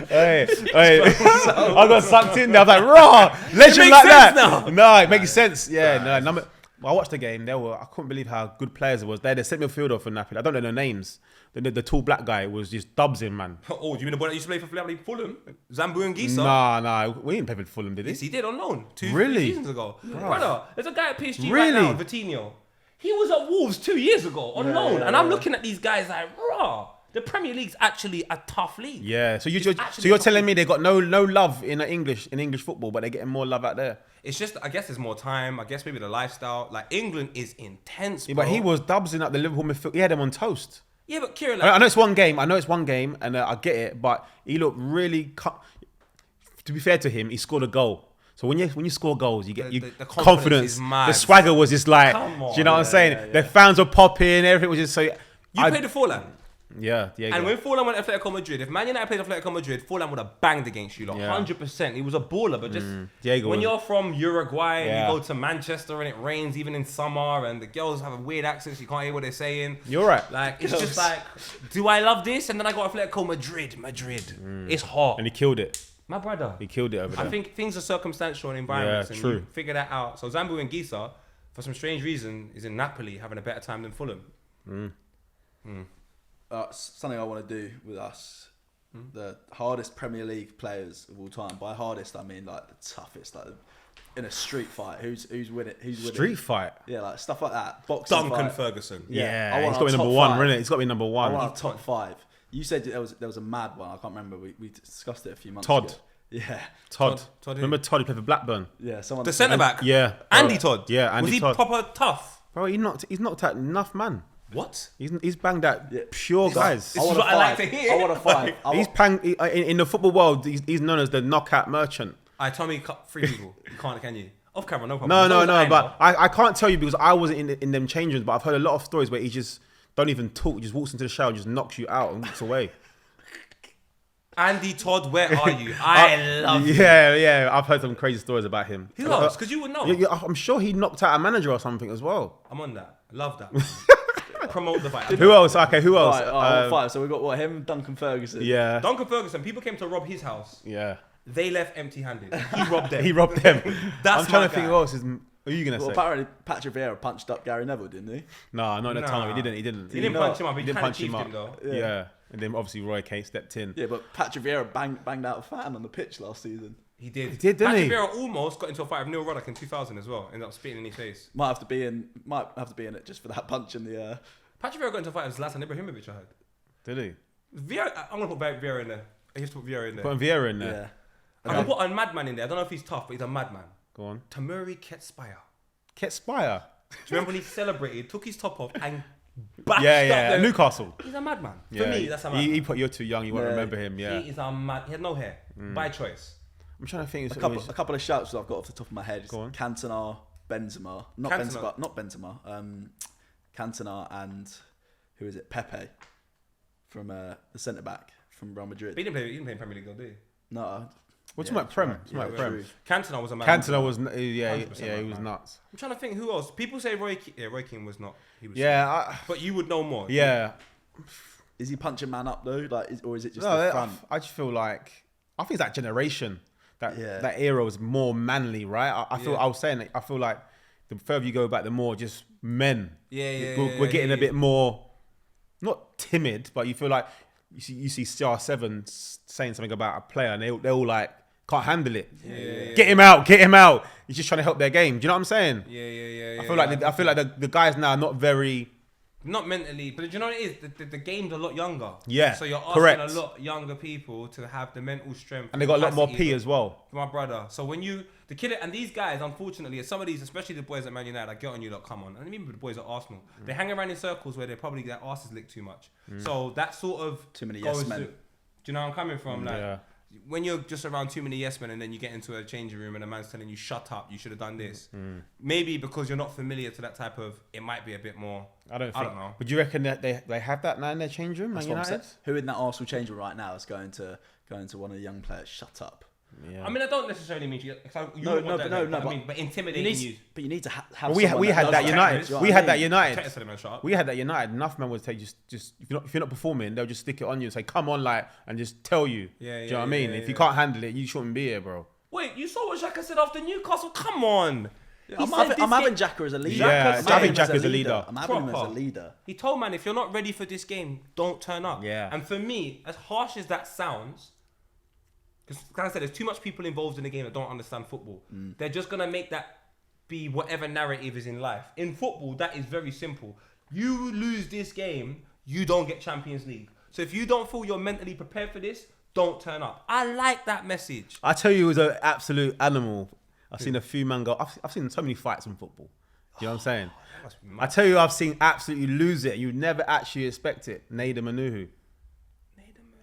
Hey, I got sucked in there. I was like, raw, legend makes like sense that. now. No, it makes sense. Yeah, no. I watched the game. I couldn't believe how good players it was. They had a centre midfielder for Napoli. I don't know their names. The tall black guy was just dubs in, man. Oh, do you mean the boy that used to play for Fulham? Zambu and Gisa? Nah, we didn't play for Fulham, did he? Yes, he did on loan 2 Really? seasons ago. Brother, there's a guy at PSG Really? right now, Vitinho. He was at Wolves 2 years ago on loan, and I'm looking at these guys like, raw. The Premier League's actually a tough league. Yeah. So you're telling me they got no love in English football, but they're getting more love out there. It's just, I guess there's more time. I guess maybe the lifestyle. Like, England is intense, Yeah, bro. but he was dubs in at the Liverpool midfield. He had them on toast. Yeah, but Kieran, I know it's one game. And I get it. But he looked really. To be fair to him, he scored a goal. So when you score goals, you get the confidence. is mad. The swagger was just like, Come on. do you know what I'm saying? The fans were popping. Everything was just so. you played the Fulham. Yeah. And when Fulham went to Atletico Madrid, if Man United played Atletico Madrid, Fulham would have banged against you, like 100%. He was a baller, but just when you're from Uruguay and you go to Manchester and it rains even in summer and the girls have a weird accents, you can't hear what they're saying. You're right. Like, it's just like, do I love this? And then I got Atletico Madrid. It's hot. And he killed it. My brother. He killed it over there. I think things are circumstantial in environments, Yeah, and true. you figure that out. So Zambu and Gisa, for some strange reason, is in Napoli having a better time than Fulham. Something I want to do with us, the hardest Premier League players of all time. By hardest, I mean like the toughest, like in a street fight. Who's winning? Street fight. Yeah, like stuff like that. Boxing Duncan fight. Ferguson. Yeah, I want he's got to be our number top one, five. isn't it? He's got to be number I one. want our top 5. You said there was a mad one. I can't remember. We discussed it a few months Todd. ago. Yeah. Todd. Todd who? Remember Todd? He played for Blackburn. Yeah. Someone. The centre back. Yeah. Andy Todd. Yeah, Andy Was he Todd. proper tough? Bro, he's knocked out enough, man. What? He's banged out pure guys. This is what I like to hear. I want a 5. He's in the football world. He's known as the knockout merchant. I tell me 3 people. You can't, can you? Off camera, no problem. No. But I can't tell you because I wasn't in them change rooms. But I've heard a lot of stories where he just don't even talk. He just walks into the shower, just knocks you out and walks away. Andy Todd, where are you? I love you. Yeah. I've heard some crazy stories about him. Who else? Because you would know. Yeah, I'm sure he knocked out a manager or something as well. I'm on that. I love that. Promote the fight. Who else? Okay, who else? Right, 5. So we've got him, Duncan Ferguson. Yeah. Duncan Ferguson, people came to rob his house. Yeah. They left empty-handed. He robbed them. He robbed them. That's I'm trying my to think guy. who else is. Are you gonna Well, say? apparently Patrick Vieira punched up Gary Neville, didn't he? No, not in the Nah. tunnel. He didn't. He didn't punch him up. He didn't kind of punch him chiefed up. him though. Yeah. And then obviously Roy Kane stepped in. Yeah, but Patrick Vieira banged out a fan on the pitch last season. He did. didn't Patrick he? Vieira almost got into a fight with Neil Ruddock in 2000 as well. Ended up spitting in his face. Might have to be in it just for that punch in the. Patrick Vieira got into a fight with Zlatan Ibrahimovic, I heard. Did he? Vieira, I'm going to put Vieira in there. I used to put Vieira in there. Put Vieira in there. Yeah. I'm going to put a madman in there. I don't know if he's tough, but he's a madman. Go on. Tamuri Ketspire. Ketspire. Do you remember when he celebrated, took his top off and bashed Yeah, up yeah. the... Newcastle. He's a madman. Yeah. For me, that's a madman. He put you're too young. You won't Yeah. remember him. Yeah. He is a mad... He had no hair. By choice. I'm trying to think. A couple of shouts that I've got off the top of my head. Go on. Cantona, Benzema, not Benzema. Cantona and who is it? Pepe from the centre back from Real Madrid. But he didn't play in Premier League, though, did he? No. What's my Prem? right. What's my Yeah, Prem? true. Cantona was a madman. Cantona was 100% he was madman. nuts. I'm trying to think who else. People say Roy Keane was not. He was Yeah, but you would know more. yeah. Is he punching man up though? Or is it just No, the front? I just feel like I think it's that generation, that era was more manly, right? I feel Yeah. I was saying that I feel like the further you go back, the more just men. Yeah, We're getting a bit more, not timid, but you feel like you see CR7 saying something about a player, and they're all like can't handle it. Yeah. Get him out. He's just trying to help their game. Do you know what I'm saying? Yeah. I feel like the guys now are not very. Not mentally, but do you know what it is? The game's a lot younger. Yeah, So you're asking correct. a lot younger people to have the mental strength. And they got a lot more capacity P as well. My brother. So when the kid, and these guys, unfortunately, some of these, especially the boys at Man United, I get on you lot, come on. And even the boys at Arsenal, they hang around in circles where they're probably their asses licked too much. So that sort of Too many goes yes men. to- do you know where I'm coming from? Like, Yeah. when you're just around too many yes men and then you get into a changing room and a man's telling you, shut up, you should have done this. Maybe because you're not familiar to that type of, it might be a bit more, I don't know. But do you reckon that they have that now in their change room? That's Man what I'm United? saying. Who in that Arsenal change room right now is going to one of the young players? Shut up. Yeah. I mean, I don't necessarily mean you. But intimidating you. But you need to have. Well, we had that United. We had that United. Check to them and shut up. We had that United. Enough men would say just if you're not performing, they'll just stick it on you and say, "Come on, like," and just tell you. Do you know what I mean? If you can't handle it, you shouldn't be here, bro. Wait, you saw what Xhaka said after Newcastle? Come on. I'm having Xhaka as a leader. Yeah, I think Xhaka as a leader. I'm having him as a leader. He told man, if you're not ready for this game, don't turn up. Yeah. And for me, as harsh as that sounds, because like I said, there's too much people involved in the game that don't understand football. They're just gonna make that be whatever narrative is in life. In football, that is very simple. You lose this game, you don't get Champions League. So if you don't feel you're mentally prepared for this, don't turn up. I like that message. I tell you, he was an absolute animal. I've seen a few men go. I've seen so many fights in football. Do you know what I'm saying? I tell you, I've seen absolutely lose it. You'd never actually expect it. Nadim Anuhu.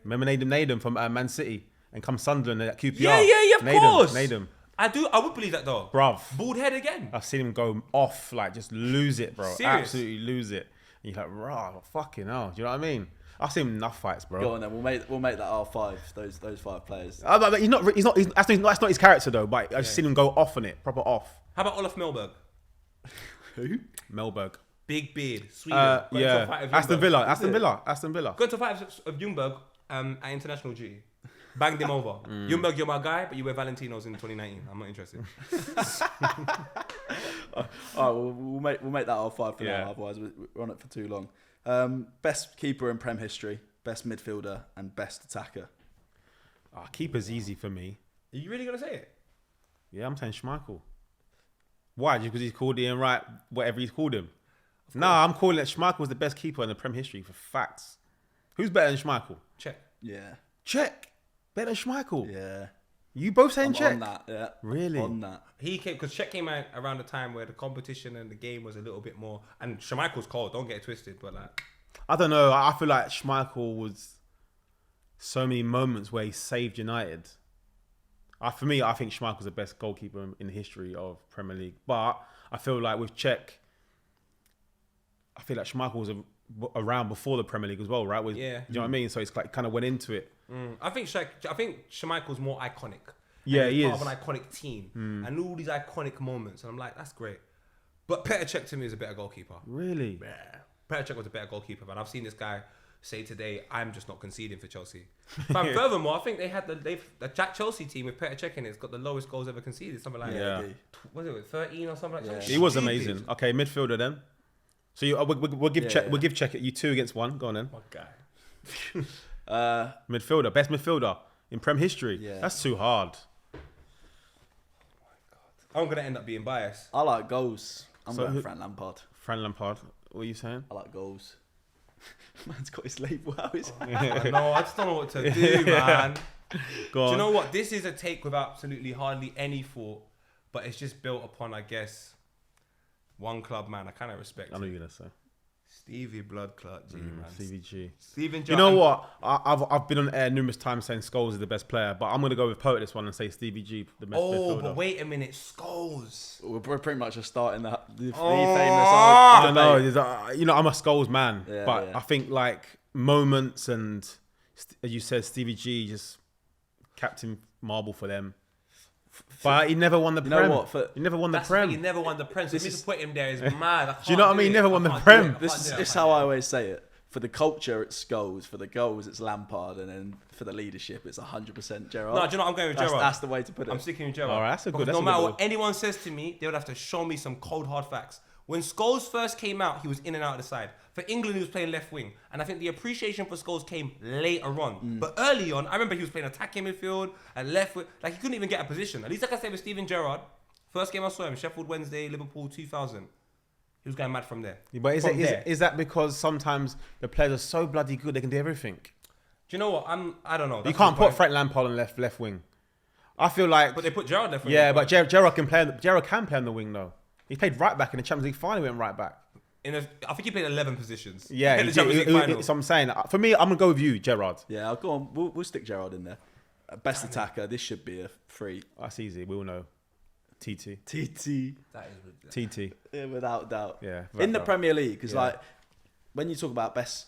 Remember Nadim from Man City and come Sunderland at QPR. Yeah, of course. Nadim. I would believe that though. Bruv. Bald head again. I've seen him go off, like just lose it, bro. Serious? Absolutely lose it. And you're like, rah, fucking hell. Do you know what I mean? I've seen enough fights, bro. Go on then. We'll make that our 5. Those 5 players. That's not his character though. But I've seen him go off on it, proper off. How about Olaf Melberg? Who? Melberg. Big beard, Sweden. Yeah. Aston Villa. Going to fight of Ljungberg at international duty. Banged him over. Ljungberg, you're my guy, but you wear Valentinos in 2019. I'm not interested. All right, we'll make that our 5 for now. Otherwise, we're on it for too long. Best keeper in Prem history, best midfielder, and best attacker. Keeper's easy for me. Are you really gonna say it? Yeah, I'm saying Schmeichel. Why? Just because he's called Ian Wright, whatever he's called him. Nah, I'm calling it Schmeichel was the best keeper in the Prem history for facts. Who's better than Schmeichel? Check. Yeah. Check. Better than Schmeichel. Yeah. You both saying I'm check? on that, yeah. Really? On that. He came because Czech came out around the time where the competition and the game was a little bit more. And Schmeichel's cold. Don't get it twisted, but like, I don't know. I feel like Schmeichel was so many moments where he saved United. For me, I think Schmeichel's the best goalkeeper in the history of Premier League. But I feel like with Czech, I feel like Schmeichel was around before the Premier League as well, right? Yeah. You know what I mean? So it's like kind of went into it. I think Schmeichel's more iconic. Yeah, and he he's is. part of an iconic team and all these iconic moments, and I'm like, that's great. But Petr Cech to me is a better goalkeeper. Really? Yeah, Petr Cech was a better goalkeeper, man. I've seen this guy say today, I'm just not conceding for Chelsea. But furthermore, I think they had the Jack Chelsea team with Petr Cech in it. It's got the lowest goals ever conceded, something like what was it 13 or something like that? He was amazing. Okay, midfielder then. So we'll give Cech you 2 against 1. Go on then. My guy. Midfielder, best midfielder in Prem history. Yeah. That's too hard. I'm going to end up being biased. I like goals. I'm So going Frank Lampard. Frank Lampard. What are you saying? I like goals. Man's got his label out. No, I just don't know what to do, man. Go on. Do you know what? This is a take with absolutely hardly any thought, but it's just built upon, I guess, one club, man. I kind of respect I know it. you're gonna say Stevie Bloodclot G, man. CVG. Steven You know what? I've been on air numerous times saying Scholes is the best player, but I'm gonna go with Poet this one and say Stevie G the best midfielder. But wait a minute, Scholes. We're pretty much just starting the famous. I know. I'm a Scholes man, Yeah, but yeah. I think like moments and as you said, Stevie G just Captain Marble for them. But he never won the Prem. You know what? He never won the That's Prem. the thing, he never won the Prem. So me to put him there is mad. Do you know what I mean? He never won the Prem. This is how I always say it. For the culture, it's Scholes. For the goals, it's Lampard. And then for the leadership, it's 100% Gerrard. No, do you know what? I'm going with Gerrard. That's the way to put it. I'm sticking with Gerrard. All right, that's a good- Because that's no a matter good what one. anyone says to me, they would have to show me some cold, hard facts. When Scholes first came out, he was in and out of the side. For England, he was playing left wing. And I think the appreciation for Scholes came later on. But early on, I remember he was playing attacking midfield and left wing. Like, he couldn't even get a position. At least, like I said with Steven Gerrard, first game I saw him, Sheffield Wednesday, Liverpool 2000. He was going mad from there. But From is that because sometimes the players are so bloody good they can do everything? Do you know what? I don't know. You That's can't the put point. Frank Lampard on left wing. I feel like, But they put Gerrard left wing. yeah, but Gerrard can play. Gerrard can play on the wing though. He played right back in the Champions League final. He went right back. I think he played 11 positions. Yeah, in he the Champions did. League final. So I'm saying, for me, I'm gonna go with you, Gerrard. Yeah, go on. We'll stick Gerrard in there. Best attacker. This should be a 3. That's easy. We all know. TT. TT. That is ridiculous. TT. Yeah, without doubt. Yeah. In the right. Premier League, because Yeah. like when you talk about best,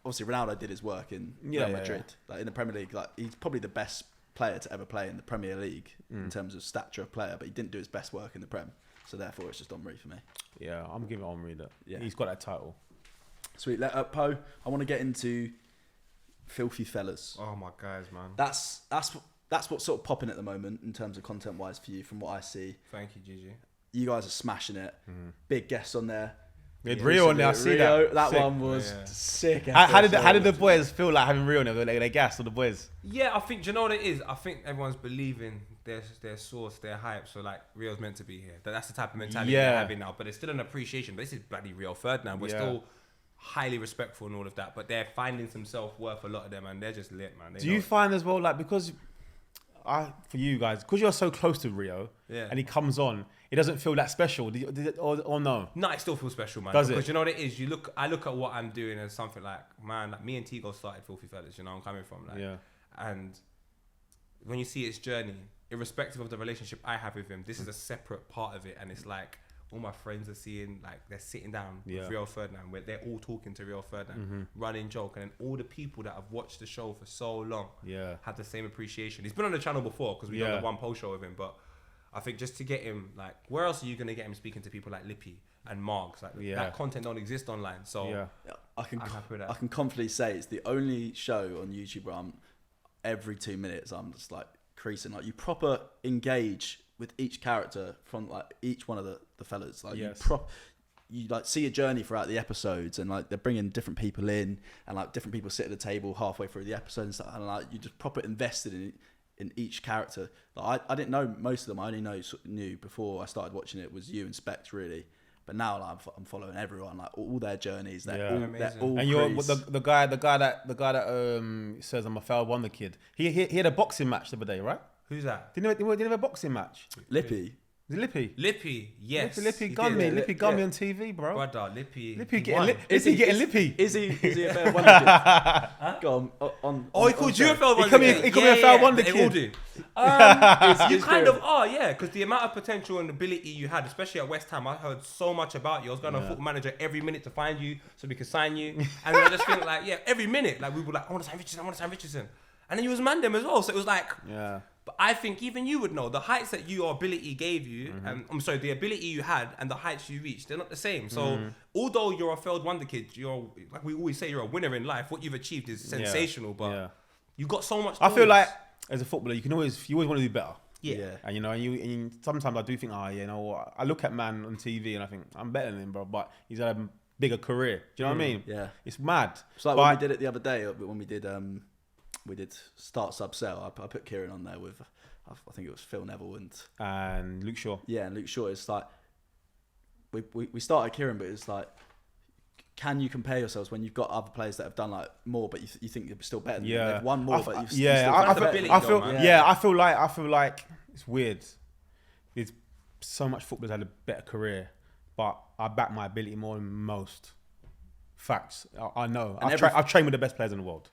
obviously Ronaldo did his work in Yeah, Real yeah, Madrid. Like in the Premier League, like he's probably the best player to ever play in the Premier League in terms of stature of player, but he didn't do his best work in the Prem. So therefore, it's just Henry for me. Yeah, I'm giving Henry that. Yeah. He's got that title. Sweet. Poe, I want to get into filthy fellas. Oh my guys, man. That's what's sort of popping at the moment in terms of content wise for you, from what I see. Thank you, Gigi. You guys are smashing it. Big guests on there. We had Rio on there. I see that. That Sick. one was sick. How did the boys feel like having Rio on there? They gassed on the boys. Yeah, I think, do you know what it is? I think everyone's believing their source, their hype. So like, Rio's meant to be here. That's the type of mentality they're having now. But it's still an appreciation. But this is bloody Rio Ferdinand. We're still highly respectful and all of that. But they're finding some self-worth, a lot of them, and they're just lit, man. Do you find as well, like, because for you guys, because you're so close to Rio, and he comes on, it doesn't feel that special, or no? No, it still feels special, man. Does because it? you know what it is? I look at what I'm doing as something like, man, like me and Tigo started Filthy Fellas, you know, I'm coming from, like, and when you see its journey, irrespective of the relationship I have with him, this is a separate part of it, and it's like, all my friends are seeing, like, they're sitting down with Rio Ferdinand, where they're all talking to Rio Ferdinand, running joke, and then all the people that have watched the show for so long have the same appreciation. He's been on the channel before, because we done the one post show with him, but I think just to get him, like, where else are you going to get him speaking to people like Lippy and Marks? Like, that content don't exist online, so I'm happy with that. I can confidently say it's the only show on YouTube where every 2 minutes I'm just like creasing. Like, you proper engage with each character from like each one of the fellas. Like you like see a journey throughout the episodes, and like they're bringing different people in, and like different people sit at the table halfway through the episode and stuff, and like you just proper invested in each character. Like I didn't know most of them. I only knew before I started watching it was you and Specs, really. But now like, I'm following everyone, like all their journeys. They're all and you're the guy that says I'm a failed wonder kid. He had a boxing match the other day, right? Who's that? Didn't he have a boxing match? Lippy. Is it Lippy? Lippy, yes. Lippy gun me. Lippy gun me on TV, bro. Brother, Lippy. Lippy getting Lippy. Is he a fair wonder kid? Go on. He called you a fair wonder kid. He called me a fair wonder kid. They all do. You kind of are, yeah, because the amount of potential and ability you had, especially at West Ham, I heard so much about you. I was going to football manager every minute to find you so we could sign you. And then I just think like, every minute, like we were like, I want to sign Richardson. And then you was Mandem as well. So it was like, but I think even you would know the heights that your ability gave you, the ability you had and the heights you reached, they're not the same. So although you're a failed wonder kid, you're, like we always say, you're a winner in life. What you've achieved is sensational, but you got so much. I feel like as a footballer, you always want to do better. Yeah. And you know, and sometimes I do think, I look at man on TV and I think I'm better than him, bro. But he's had a bigger career. Do you know what I mean? Yeah. It's mad. It's like when we did it the other day. When we did start sub sell. I put Kieran on there with, I think it was Phil Neville and Luke Shaw. Yeah, and Luke Shaw. It's like we started Kieran, but it's like, can you compare yourselves when you've got other players that have done like more, but you think you're still better than them? They've won more, but you've I feel like it's weird. There's so much footballers had a better career, but I back my ability more than most. Facts. I know. I've trained with the best players in the world.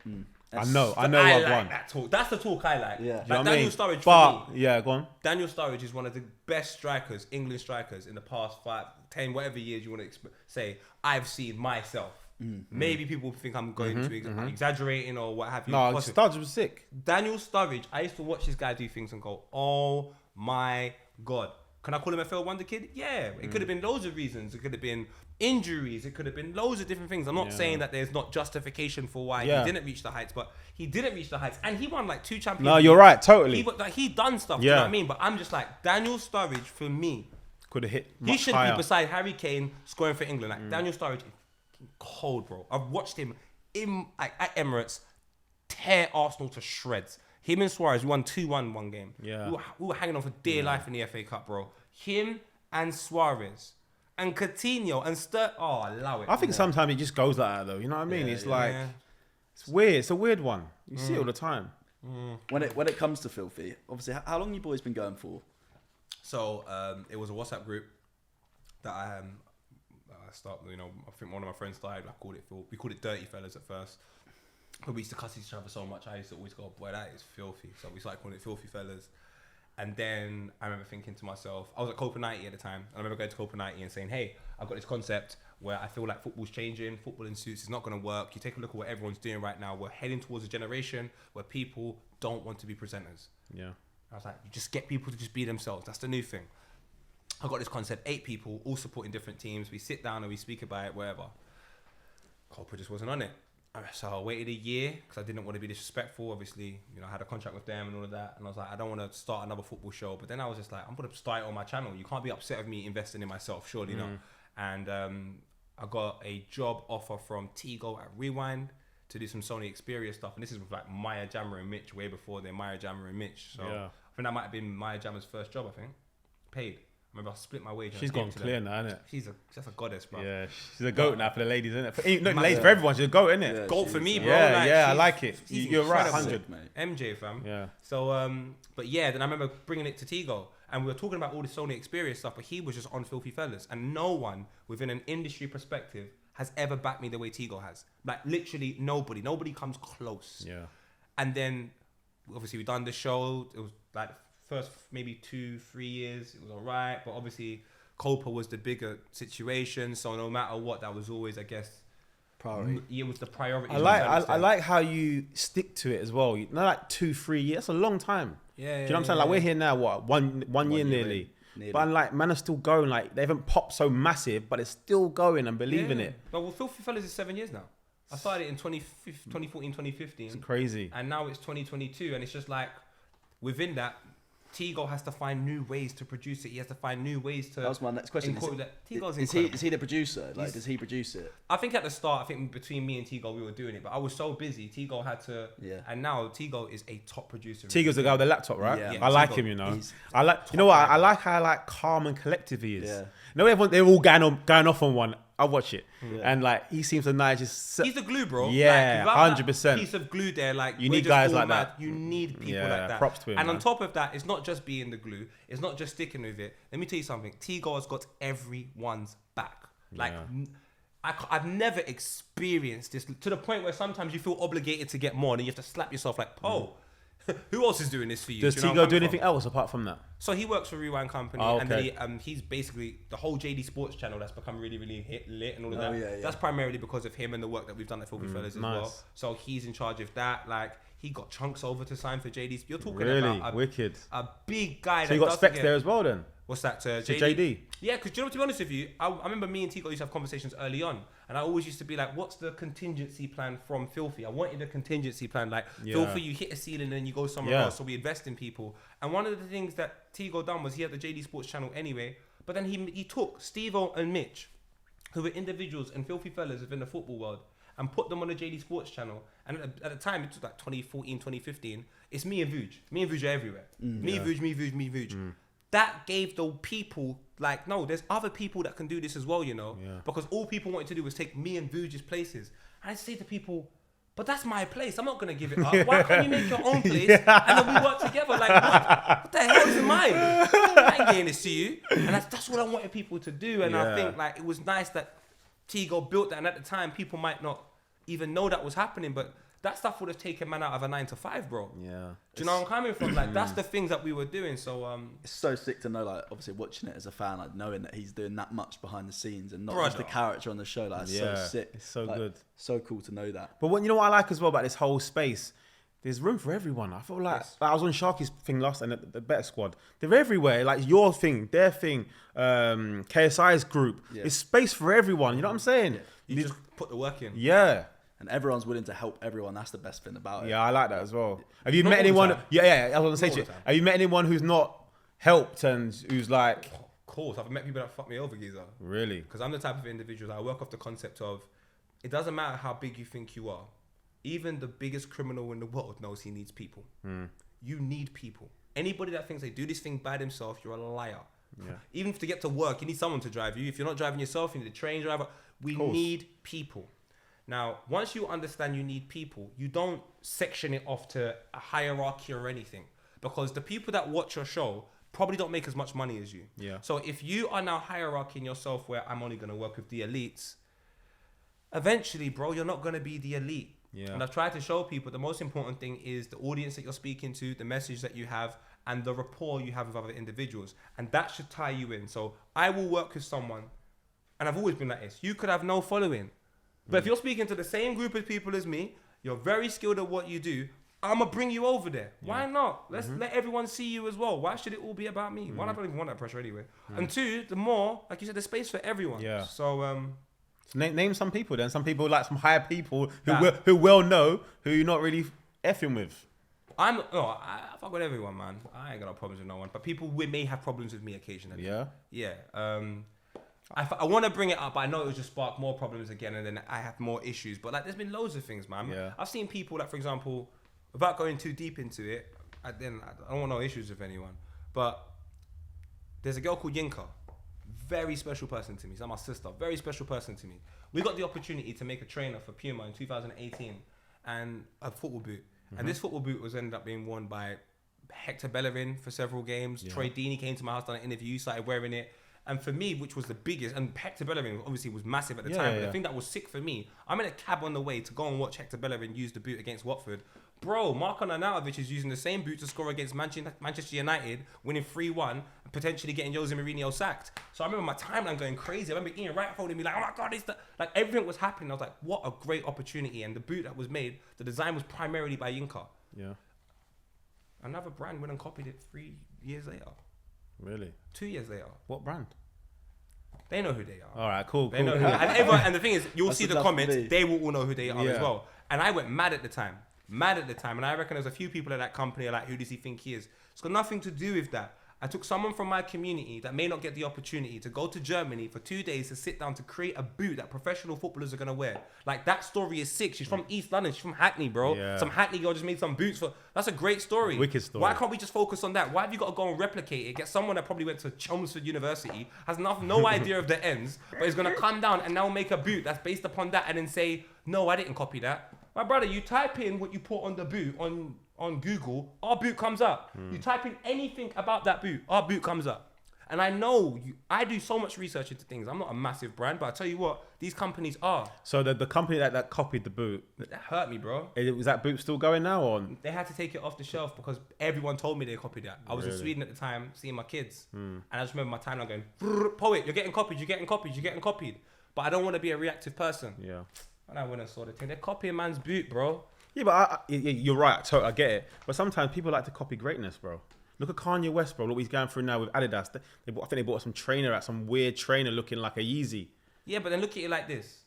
I know I've won. That talk. That's the talk I like. Yeah. Like Daniel Sturridge for me. Yeah, go on. Daniel Sturridge is one of the best strikers, English strikers, in the past 5, 10, whatever years you want to say. I've seen myself. Maybe people think I'm going to exaggerating or what have you. No, Sturridge was sick. Daniel Sturridge, I used to watch this guy do things and go, oh my God. Can I call him a failed wonder kid? Yeah. It could have been loads of reasons. It could have been injuries. It could have been loads of different things. I'm not saying that there's not justification for why he didn't reach the heights, but he didn't reach the heights. And he won like 2 Champions Leagues. No, you're right. Totally. He done stuff. Do you know what I mean? But I'm just like, Daniel Sturridge, for me, could have hit he should higher. be beside Harry Kane scoring for England. Like Daniel Sturridge is cold, bro. I've watched him at Emirates tear Arsenal to shreds. Him and Suarez, we won 2-1 one game. Yeah. We were hanging on for dear life in the FA Cup, bro. Him and Suarez and Coutinho and allow it. I think sometimes it just goes like that, though. You know what I mean? It's weird. It's a weird one. You see it all the time. When it comes to Filthy, obviously, how long you boys been going for? So it was a WhatsApp group that I started. You know, I think one of my friends started. We called it Dirty Fellas at first. But we used to cuss each other so much. I used to always go, boy, that is filthy. So we started calling it Filthy Fellas. And then I remember thinking to myself, I was at Copa 90 at the time. I remember going to Copa 90 and saying, hey, I've got this concept where I feel like football's changing. Football in suits is not going to work. You take a look at what everyone's doing right now. We're heading towards a generation where people don't want to be presenters. Yeah. I was like, you just get people to just be themselves. That's the new thing. I got this concept, 8 people, all supporting different teams. We sit down and we speak about it, wherever. Copa just wasn't on it. So I waited a year because I didn't want to be disrespectful. Obviously, you know, I had a contract with them and all of that. And I was like, I don't want to start another football show. But then I was just like, I'm going to start it on my channel. You can't be upset with me investing in myself, surely not. And I got a job offer from Tigo at Rewind to do some Sony Xperia stuff. And this is with like Maya Jammer and Mitch, way before they're Maya Jammer and Mitch. So I think that might have been Maya Jammer's first job, I think. Paid. I remember I split my wage. She's gone clear now, isn't it? She's a goddess, bro. Yeah, she's a goat now for the ladies, isn't it? For, ladies, for everyone, she's a goat, isn't it? Yeah, Goat for me, bro. Yeah, like, I like it. she's You're right, incredible. 100. Mate. MJ, fam. Yeah. So, but yeah, then I remember bringing it to Tigo, and we were talking about all the Sony Xperia stuff, but he was just on Filthy Fellas, and no one within an industry perspective has ever backed me the way Tigo has. Like literally nobody comes close. Yeah. And then obviously we done the show. It was like first maybe 2-3 years, it was alright, but obviously Copa was the bigger situation, so no matter what, that was always, I guess, Priority. it was the priority. I like how you stick to it as well. You know, like 2-3 years. That's a long time. Yeah. Do you know what I'm saying? Like we're here now, what one year nearly. But I'm like, man, are still going. Like they haven't popped so massive, but it's still going and believing it. But well, Filthy Fellas is 7 years now. I started it in 2014, 2015. It's crazy. And now it's 2022, and it's just like within that, Tigo has to find new ways to produce it. He has to find new ways to. That was my next question. Is he the producer? Like, does he produce it? I think at the start, I think between me and Tigo, we were doing it, but I was so busy. Tigo had to. Yeah. And now Tigo is a top producer. Tigo's the guy with the laptop, right? Yeah. I like Tigo, him, you know. he's I like, you know what? I like how like calm and collective he is. Yeah. You know, everyone they're all going off on one. I watch it, and like he seems so nice. Just He's the glue, bro. Yeah, like, 100%. Piece of glue there, like You we're need just guys all like mad. that. You need people Yeah, like that. props to him, And man. on top of that, it's not just being the glue. It's not just sticking with it. Let me tell you something. Tigo has got everyone's back. Like I've never experienced this to the point where sometimes you feel obligated to get more, and you have to slap yourself like, "Oh, who else is doing this for you?" Does Do you know where Tigo I'm do coming anything else apart from that? So he works for Rewind Company, Oh, and then okay. he's basically the whole JD Sports channel that's become really, really lit and all of Oh, that. yeah, yeah. That's primarily because of him and the work that we've done at Filthy Fellas as well. nice. So he's in charge of that. Like he got chunks over to sign for JD. You're talking Really about wicked. a big guy. So that you got doesn't specs get- there as well, then. What's that? To JD? JD. Yeah, because you know, to be honest with you, I remember me and Tico used to have conversations early on, and I always used to be like, "What's the contingency plan from Filthy?" I wanted a contingency plan, like Filthy, you hit a ceiling and you go somewhere else. So we invest in people. And one of the things that Tigo done was he had the JD Sports channel anyway, but then he took Steve-O and Mitch, who were individuals and Filthy Fellas within the football world, and put them on the JD Sports channel. And at the time, it was like 2014, 2015. It's me and Vuj. Me and Vuj are everywhere. Me, Vuj. That gave the people like, no, there's other people that can do this as well, you know? Yeah. Because all people wanted to do was take me and Vuj's places. And I say to people, but that's my place. I'm not going to give it up. Why can't you make your own place and then we work together? Like, what the hell is mine? I ain't getting this to you. And that's what I wanted people to do. And I think like it was nice that Tigo built that. And at the time, people might not even know that was happening, but that stuff would have taken man out of a 9-to-5, bro. Yeah. Do you know where I'm coming from? Like, that's the things that we were doing. So, It's so sick to know, like, obviously watching it as a fan, like knowing that he's doing that much behind the scenes and not just the character on the show. Like, it's so sick. It's so like, good. So cool to know that. But what you know what I like as well about this whole space? There's room for everyone. I feel like, I was on Sharky's thing last and the Better Squad. They're everywhere. Like your thing, their thing, KSI's group. Yeah. There's space for everyone. You know what I'm saying? Yeah. you just put the work in. Yeah. And everyone's willing to help everyone. That's the best thing about it. Yeah, I like that as well. Have you Not met all the anyone? time. Yeah. I was gonna say Not to all you. the time. Have you met anyone who's not helped and who's like, Of course, I've met people that fuck me over, geezer. really? Because I'm the type of individual that I work off the concept of, it doesn't matter how big you think you are. Even the biggest criminal in the world knows he needs people. You need people. Anybody that thinks they do this thing by themselves, you're a liar. Yeah. Even to get to work, you need someone to drive you. If you're not driving yourself, you need a train driver. We need people. Now, once you understand you need people, you don't section it off to a hierarchy or anything. Because the people that watch your show probably don't make as much money as you. Yeah. So if you are now hierarchying yourself where I'm only going to work with the elites, eventually, bro, you're not going to be the elite. Yeah. And I've tried to show people the most important thing is the audience that you're speaking to, the message that you have, and the rapport you have with other individuals. And that should tie you in. So I will work with someone, and I've always been like this. You could have no following. But if you're speaking to the same group of people as me, you're very skilled at what you do, I'm going to bring you over there. Why not? Let's let everyone see you as well. Why should it all be about me? One, I don't even want that pressure anyway. And two, the more, like you said, there's space for everyone. Yeah. So, So name some people then. Some people, like some higher people who well know who you're not really effing with. I fuck with everyone, man. I ain't got no problems with no one. But people may have problems with me occasionally. Yeah? Yeah. I want to bring it up, but I know it will just spark more problems again, and then I have more issues. But like, there's been loads of things, man. Yeah. I've seen people, like, for example, without going too deep into it, I don't want no issues with anyone. But there's a girl called Yinka. Very special person to me. She's like my sister. Very special person to me. We got the opportunity to make a trainer for Puma in 2018 and a football boot. And this football boot was ended up being worn by Hector Bellerin for several games. Yeah. Troy Deeney came to my house, done an interview, started wearing it. And for me, which was the biggest, and Hector Bellerin obviously was massive at the time, but the thing that was sick for me, I'm in a cab on the way to go and watch Hector Bellerin use the boot against Watford. Bro, Marko Arnautovic is using the same boot to score against Manchester United, winning 3-1, and potentially getting Jose Mourinho sacked. So I remember my timeline going crazy. I remember Ian Wright holding me like, oh my God, like everything was happening. I was like, what a great opportunity. And the boot that was made, the design was primarily by Yinka. Yeah. Another brand went and copied it 3 years later. Really? 2 years later. What brand? They know who they are. All right, cool. They know who and everyone, and the thing is, you'll see the enough comments, for me. they will all know who they are as well. And I went mad at the time. And I reckon there's a few people at that company are like, who does he think he is? It's got nothing to do with that. I took someone from my community that may not get the opportunity to go to Germany for 2 days to sit down to create a boot that professional footballers are going to wear. Like, that story is sick. She's from East London. She's from Hackney, bro. Yeah. Some Hackney girl just made some boots for... That's a great story. Wicked story. Why can't we just focus on that? Why have you got to go and replicate it? Get someone that probably went to Chelmsford University, has no idea of the ends, but is going to come down and now make a boot that's based upon that and then say, no, I didn't copy that. My brother, you type in what you put on the boot on Google, our boot comes up. You type in anything about that boot, our boot comes up. And I know, I do so much research into things. I'm not a massive brand, but I tell you what, these companies are. So the company that copied the boot, That hurt me, bro. was that boot still going now or? They had to take it off the shelf because everyone told me they copied that. I was in Sweden at the time, seeing my kids. And I just remember my timeline going, poet, you're getting copied, you're getting copied, you're getting copied. But I don't want to be a reactive person. Yeah. And I went and saw the thing. They're copying man's boot, bro. Yeah, but you're right. I get it. But sometimes people like to copy greatness, bro. Look at Kanye West, bro. Look what he's going through now with Adidas. I think they bought some trainer at some weird trainer looking like a Yeezy. Yeah, but then look at it like this.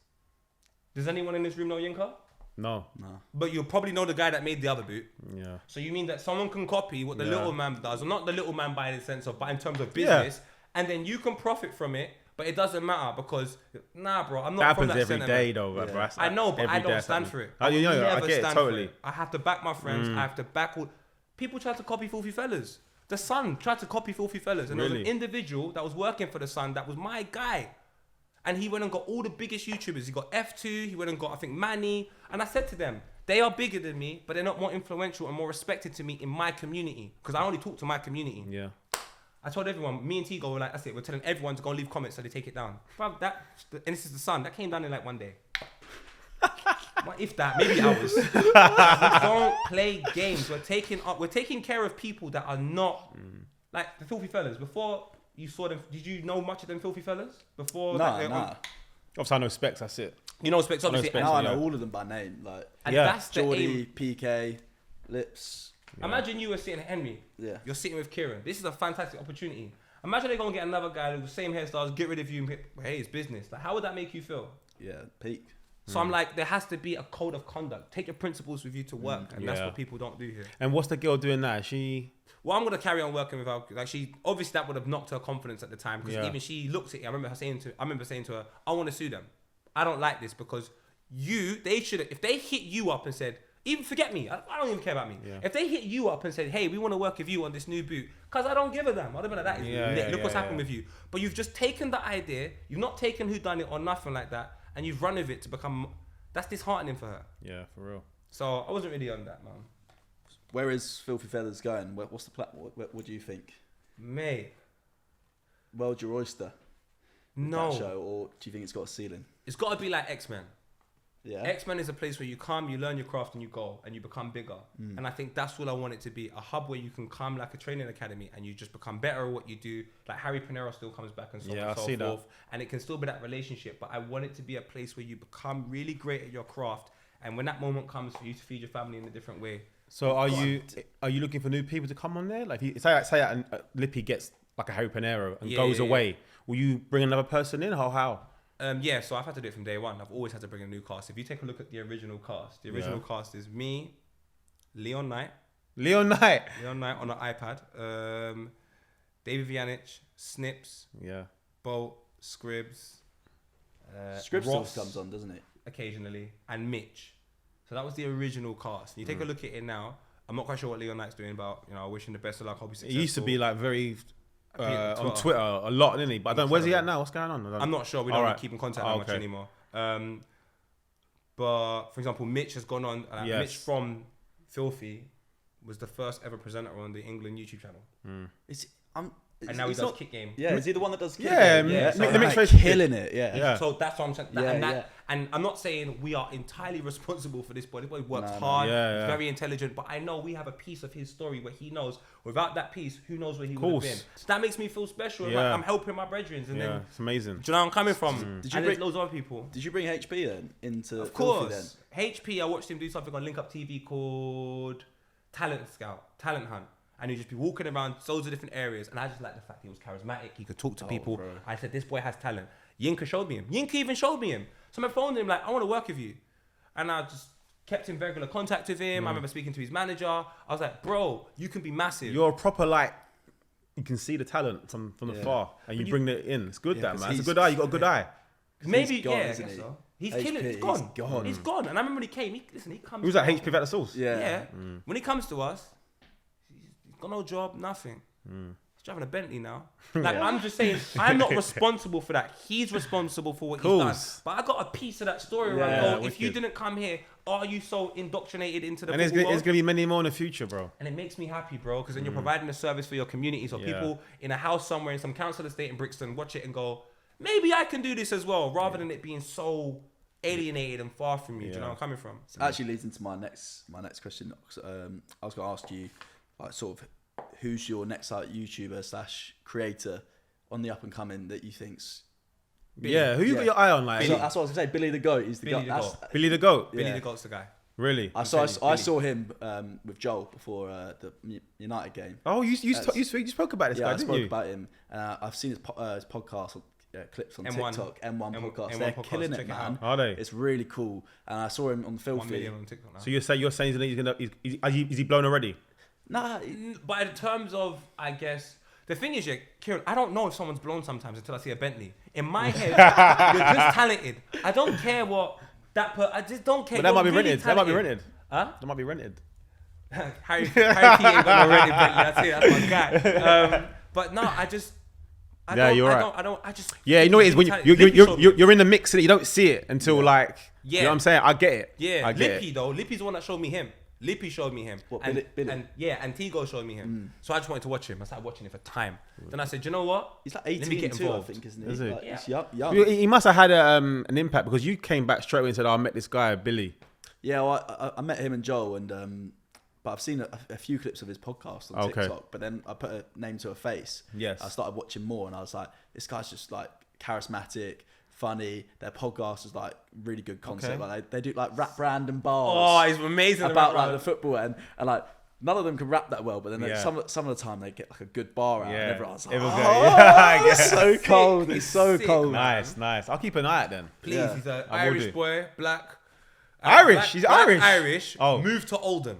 Does anyone in this room know Yinka? No. But you'll probably know the guy that made the other boot. Yeah. So you mean that someone can copy what the little man does, or not the little man by the sense of, but in terms of business, and then you can profit from it, but it doesn't matter because, nah, bro, I'm not That from happens that every sentiment. day, though, bro. I know, but I Every day don't stand happens. for it. I will get it stand totally. for it. I have to back my friends. I have to back all... People try to copy Filthy Fellas. The Sun tried to copy Filthy Fellas. And there was an individual that was working for The Sun that was my guy. And he went and got all the biggest YouTubers. He got F2, he went and got, I think, Manny. And I said to them, they are bigger than me, but they're not more influential and more respected to me in my community. Because I only talk to my community. Yeah. I told everyone, me and Tigo were like, that's it. We're telling everyone to go and leave comments so they take it down. Bruv, and this is The Sun. That came down in like one day. If that, maybe hours. We don't play games. We're taking care of people that are not like the Filthy Fellas. Before you saw them, did you know much of them Filthy Fellas? Before, Nah. Obviously, I know Specs. That's it. You know Specs, obviously. Specs, Now I yeah. know all of them by name. Like And Yeah. that's the Geordie, aim. PK, Lips. Imagine you were sitting at Henry. Yeah. You're sitting with Kieran. This is a fantastic opportunity. Imagine they're going to get another guy with the same hairstyles, get rid of you, and hey, it's business. Like, how would that make you feel? Yeah, peak. So I'm like, there has to be a code of conduct. Take your principles with you to work. And that's what people don't do here. And what's the girl doing now? She... Well, I'm going to carry on working with her. Like, she, obviously that would have knocked her confidence at the time. Because even she looked at it. I remember saying to her, I want to sue them. I don't like this because they should have, if they hit you up and said, even forget me. I don't even care about me. Yeah. If they hit you up and said, hey, we want to work with you on this new boot, because I don't give a damn. I'd have been like, that is lit. Look what's happened with you. But you've just taken the idea, you've not taken who done it or nothing like that, and you've run with it to become, that's disheartening for her. Yeah, for real. So I wasn't really on that, man. Where is Filthy Feathers going? What's the platform? What do you think? Mate. World your oyster? No. That show, or do you think it's got a ceiling? It's got to be like X-Men. Yeah. X-Men is a place where you come, you learn your craft, and you go, and you become bigger. And I think that's all I want it to be, a hub where you can come like a training academy, and you just become better at what you do. Like Harry Panero still comes back and so on and so forth. And it can still be that relationship, but I want it to be a place where you become really great at your craft, and when that moment comes for you to feed your family in a different way. So are you looking for new people to come on there? Like, say Lippy gets like a Harry Panero and goes away. Will you bring another person in? How? Yeah, so I've had to do it from day one. I've always had to bring a new cast. If you take a look at the original cast, cast is me, Leon Knight on the iPad, David Vianich, Snips, Bolt, Scribs, Scribs still Ross comes on, doesn't it? occasionally, and Mitch. So that was the original cast. You take a look at it now. I'm not quite sure what Leon Knight's doing, but I wish him the best of luck. Hope he's successful. He used to be like very on Twitter a lot, didn't he? But I don't. Where's he at now? What's going on? I'm not sure. We don't keep in contact that much anymore. But for example, Mitch has gone on. Mitch from Filthy was the first ever presenter on the England YouTube channel. And now he does Kick Game. Yeah, is he the one that does Kick Game? Yeah, so like killing it. Yeah. So that's what I'm saying. And I'm not saying we are entirely responsible for this boy. This boy works hard. He's very intelligent. But I know we have a piece of his story where he knows without that piece, who knows where he would have been. So that makes me feel special. Like I'm helping my brethren. And then it's amazing. Do you know where I'm coming from? Did you bring those other people? Did you bring HP then into? Of course. HP. I watched him do something on Link Up TV called Talent Hunt. And he'd just be walking around loads of different areas. And I just liked the fact he was charismatic. He could talk to people. Bro. I said, this boy has talent. Yinka showed me him. Yinka even showed me him. So I phoned him like, I want to work with you. And I just kept in regular contact with him. I remember speaking to his manager. I was like, bro, you can be massive. You're a proper like, you can see the talent from afar. And you bring it in. It's good that, man. It's a good eye. You got a good eye. Maybe, he's gone, I guess so. He's killing it. He's gone. And I remember when he came, he comes. He was like HP without the sauce. Yeah. When he comes to us, got no job, nothing. He's driving a Bentley now. Like I'm just saying, I'm not responsible for that. He's responsible for what he's done. But I got a piece of that story around. If you didn't come here, are you so indoctrinated into the football world? There's gonna be many more in the future, bro. And it makes me happy, bro, because then you're providing a service for your community. So people in a house somewhere in some council estate in Brixton watch it and go, maybe I can do this as well, rather than it being so alienated and far from you. Do you know where I'm coming from? So actually leads into my next question. I was gonna ask you, like, sort of, who's your next like YouTuber / creator on the up and coming that you think's Billy. Who you got your eye on? Like, so that's what I was gonna say. Billy the Goat. He's the guy. Billy the Goat. Billy the Goat's the guy. Really? I saw him with Joel before the United game. Oh, you spoke about this guy, didn't you? I spoke about him. I've seen his podcast. Clips on M1. TikTok, M1 podcast. M1 They're podcast, killing it, man. Are they? It's really cool. And I saw him on Filthy. 1 million on TikTok now. So you're saying he's gonna is he blown already? Nah, but in terms of, I guess, the thing is, Kieran, I don't know if someone's blown sometimes until I see a Bentley. In my head, you're just talented. I don't care what I just don't care. But that might be rented. Talented. That might be rented. Huh? That might be rented. Harry P ain't got no rented Bentley. That's it. That's my guy. But no, I just. I just. Yeah, you know what it is when you're in the mix and you don't see it until like. Yeah. You know what I'm saying? I get it. Yeah. I get Lippy though. Lippy's the one that showed me him. Lippy showed me him. What, and, Billy? And Tigo showed me him. So I just wanted to watch him. I started watching it for time. Then I said, you know what? He's like 18 too, I think, isn't he? Is he? Like, he's young. He must have had an impact because you came back straight away and said, I met this guy, Billy. Yeah, well, I met him and Joel, and but I've seen a few clips of his podcast on TikTok. But then I put a name to a face. Yes. I started watching more, and I was like, this guy's just like charismatic, funny. Their podcast is like really good concept. Okay. Like they do like rap Brandon bars. Oh, he's amazing about like the football and like none of them can rap that well. But then some of the time they get like a good bar out, and everyone's like, it's so cold. It's so cold. Nice. I'll keep an eye out then. Please, he's an Irish boy, black. Irish. He's Irish. Irish. Moved to Oldham.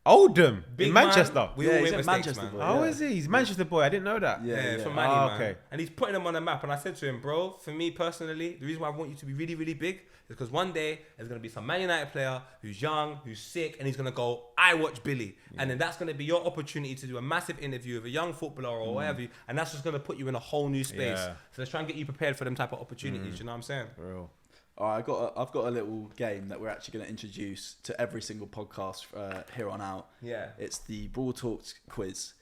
Oldham Big in Manchester. We all he's make a mistakes, Manchester man. boy. How is he? He's Manchester boy. I didn't know that. Yeah, from Manny, man. Okay. And he's putting them on the map. And I said to him, bro, for me personally, the reason why I want you to be really, really big is because one day there's going to be some Man United player who's young, who's sick, and he's going to go, I watch Billy. Yeah. And then that's going to be your opportunity to do a massive interview with a young footballer or whatever. And that's just going to put you in a whole new space. Yeah. So let's try and get you prepared for them type of opportunities. You know what I'm saying? Real. All right, I've got a little game that we're actually going to introduce to every single podcast here on out. Yeah. It's the Broadtalks Quiz.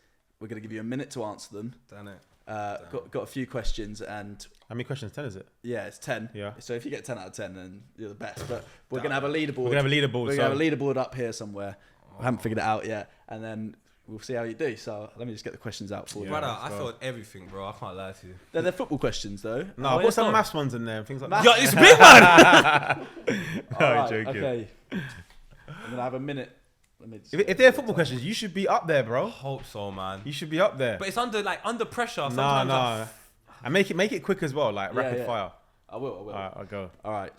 We're going to give you a minute to answer them. Done it. Got a few questions, and How many questions? 10 is it? Yeah, it's 10. Yeah. So if you get 10 out of 10, then you're the best. But we're going to have a leaderboard. We're going to have a leaderboard. We're going to have a leaderboard up here somewhere. I haven't figured it out yet. And then we'll see how you do. So let me just get the questions out for you. Brother, I thought everything, bro. I can't lie to you. They're football questions, though. No, I've got some maths ones in there and things like that. Yo, it's big, man. All right, joking. okay. I'm going to have a minute. Let me just If they're football questions, you should be up there, bro. I hope so, man. You should be up there. But it's under pressure. No, Sometimes no. And make it quick as well, like rapid fire. I will. All right, I'll go. All right.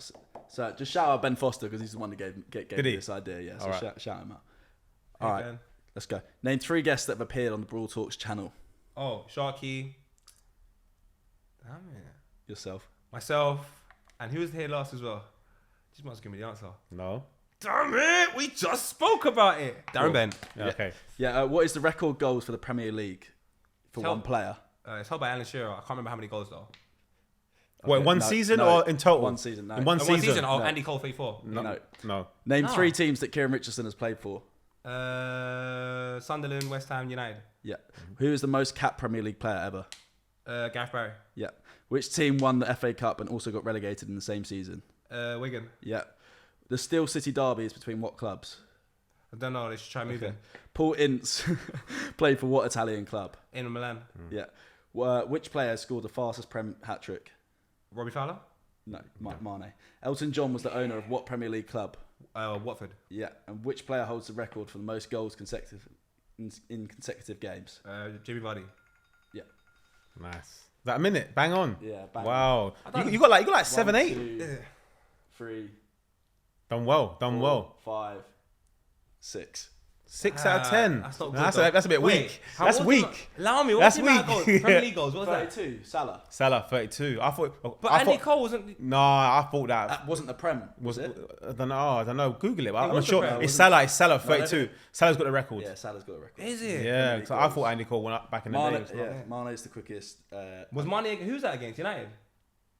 So just shout out Ben Foster because he's the one who gave me this idea. Yeah. So All right. shout him out. All right. Ben. Let's go. Name 3 guests that have appeared on the Broadtalks channel. Oh, Sharky. Damn it. Yourself. Myself. And who was here last as well? Just must give me the answer. No. Damn it. We just spoke about it. Darren Ben. Yeah, okay. Yeah. What is the record goals for the Premier League for one player? It's held by Alan Shearer. I can't remember how many goals though. Wait, one season or in total? One season. No. In one season. Oh, Andy Cole 34. No. Name 3 teams that Kieran Richardson has played for. Sunderland, West Ham, United. Yeah. Who is the most capped Premier League player ever? Gareth Barry. Yeah. Which team won the FA Cup and also got relegated in the same season? Wigan. Yeah. The Steel City derby is between what clubs? I don't know. They should try moving. Paul Ince played for what Italian club? In Milan. Yeah. Which player scored the fastest Prem hat-trick? Robbie Fowler. No, Mane. Elton John was the owner of what Premier League club? Watford. Yeah. And which player holds the record for the most goals in consecutive games? Jimmy Vardy. Yeah. Nice. Is that a minute? Bang on. Yeah. Bang Wow. You got like 7, 8. 2, 3, Done well. 4, 5, 6. 6 out of 10. That's not good. That's a bit Wait, weak. how That's was weak. Allow me. That's What's the amount of weak. goals? Premier League goals. What was that? 32. Salah. Salah 32. I thought. But I Andy thought, Cole wasn't. No, I thought that That wasn't the Prem, was it? I don't know. Google it. But I'm was sure the Prem, it's Salah. It's Salah 32. Salah's got the record. Yeah, Salah's got a record. Is it? Yeah. So I thought Andy Cole went up back in the day. Mane's the quickest. Was Mane? Who's that against? United.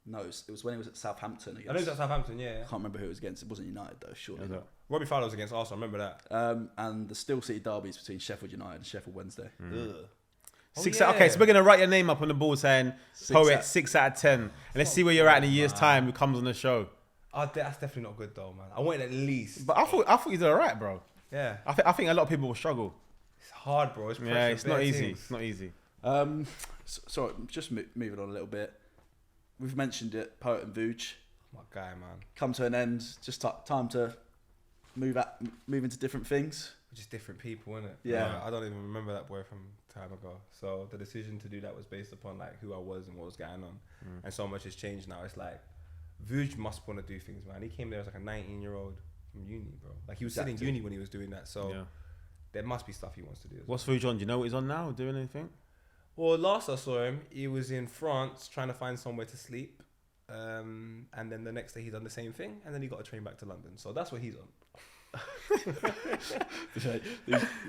No, it was when he was at Southampton. I know he's at Southampton. Yeah. I can't remember who it was against. It wasn't United though, surely. not. Robbie Fowler was against Arsenal. I remember that. And the Steel City derbies between Sheffield United and Sheffield Wednesday. Ugh. Okay, so we're gonna write your name up on the board saying 6 out of 10, and let's see where you're at in a year's time. Who comes on the show? Oh, that's definitely not good though, man. I wanted at least. But I thought you did alright, bro. Yeah. I think a lot of people will struggle. It's hard, bro. It's pressure. Yeah, it's not bare easy. things. It's not easy. Sorry, just moving on a little bit. We've mentioned it. Poet and Vuj My guy, man. come to an end. Just time to move into different things. Just different people, innit? Yeah. I don't even remember that boy from time ago. So the decision to do that was based upon like who I was and what was going on. And so much has changed now. It's like Vuj must want to do things, man. He came there as like a 19-year-old from uni, bro. Like he was still in uni when he was doing that. So there must be stuff he wants to do. What's Vuj on? Do you know what he's on now? Doing anything? Well, last I saw him, he was in France trying to find somewhere to sleep. And then the next day he done the same thing. And then he got a train back to London. So that's what he's on.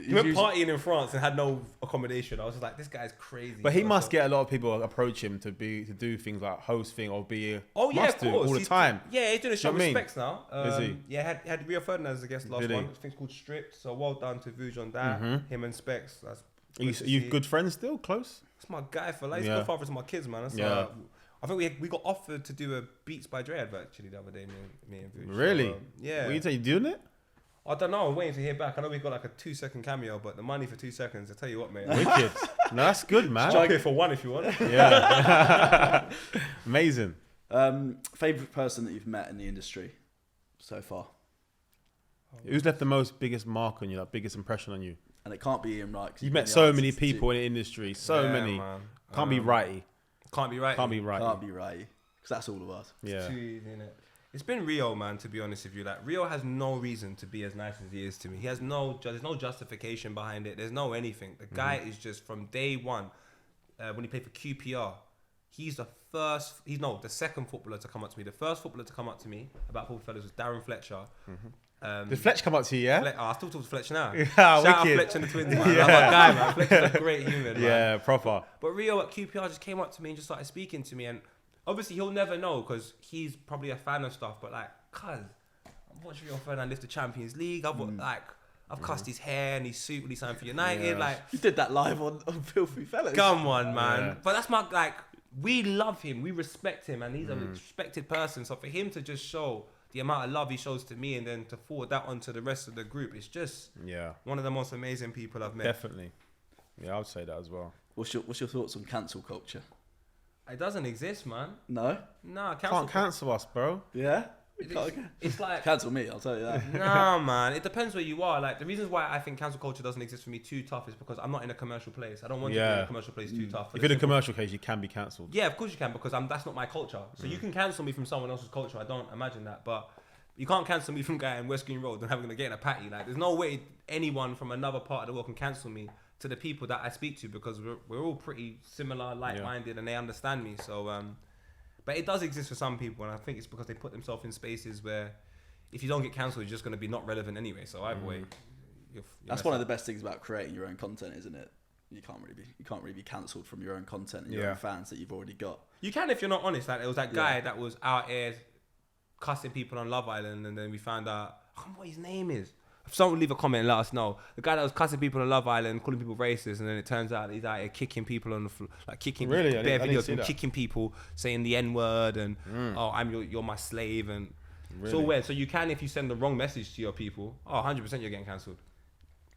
He went partying in France and had no accommodation. I was just like, this guy's crazy. But he must get a lot of people approach him to do things like hosting or be. Oh yeah, of course. all the time. Yeah, he's doing a show You know what I mean? Respects now. Is he? Yeah, had Rio Ferdinand as a guest last Did he? one. I think it's called Stripped. So well done to Vuj on that. Him and Specs. That's Are you good friends still? Close? That's my guy for life. He's Yeah. good father to my kids, man. That's Yeah. I think we got offered to do a Beats by Dre advert actually the other day, me and Vuj. Really? So, yeah. What you doing it? I don't know. I'm waiting to hear back. I know we got like a 2-second cameo, but the money for 2 seconds, I tell you what, mate. Wicked. No, that's good, man. I'll pay for one if you want. Yeah. Amazing. Favorite person that you've met in the industry so far, Who's left the biggest mark on you, like biggest impression on you? and it can't be Ian Wright. 'cause You've he's met been so the many artist people too. in the industry. So Yeah, many. man. Can't be righty. Can't be right. Can't be righty. Can't be Wrighty, because that's all of us. Yeah. Too easy, innit? It's been Rio, man, to be honest with you. Like, Rio has no reason to be as nice as he is to me. He has there's no justification behind it. There's no anything. The guy is just from day one, when he played for QPR, he's the second footballer to come up to me. The first footballer to come up to me about football fellas was Darren Fletcher. Did Fletch come up to you, yeah? I still talk to Fletcher now. Yeah, Shout out wicked. Fletcher and the twins, man. That's my guy, man. Fletcher's a great human, man. Yeah, proper. But Rio at QPR just came up to me and just started speaking to me, and obviously he'll never know because he's probably a fan of stuff. But like, cuz I've watched Rio Ferdinand lift the Champions League. I've cussed his hair and his suit when he signed for United. Yeah. Like, You did that live on Filthy Fellas. come on, man. Yeah. But that's my we love him, we respect him, and he's a respected person. So for him to just show the amount of love he shows to me and then to forward that onto the rest of the group, it's just one of the most amazing people I've met. Definitely. Yeah, I would say that as well. What's your thoughts on cancel culture? It doesn't exist, man. No? Nah, Can't cancel us, bro. Yeah? It's like... Cancel me, I'll tell you that. Nah, man. It depends where you are. Like, the reasons why I think cancel culture doesn't exist for me too tough is because I'm not in a commercial place. I don't want to be in a commercial place too tough. If you're in a commercial case, you can be cancelled. Yeah, of course you can, because that's not my culture. So you can cancel me from someone else's culture. I don't imagine that. But you can't cancel me from guy in West Green Road and having to get in a patty. Like, there's no way anyone from another part of the world can cancel me to the people that I speak to, because we're all pretty similar, like-minded, and they understand me. So, but it does exist for some people, and I think it's because they put themselves in spaces where if you don't get cancelled, you're just going to be not relevant anyway. So either way, that's one of the best things about creating your own content, isn't it? You can't really be cancelled from your own content and your own fans that you've already got. You can if you're not honest. Like, there was that guy that was out here cussing people on Love Island, and then we found out I can't remember what his name is. If someone leave a comment and let us know. The guy that was cussing people on Love Island, calling people racist, and then it turns out he's out here kicking people on the floor, like kicking bare videos and kicking people, saying the N-word and you're my slave, and it's all weird. So you can, if you send the wrong message to your people, 100% you're getting cancelled.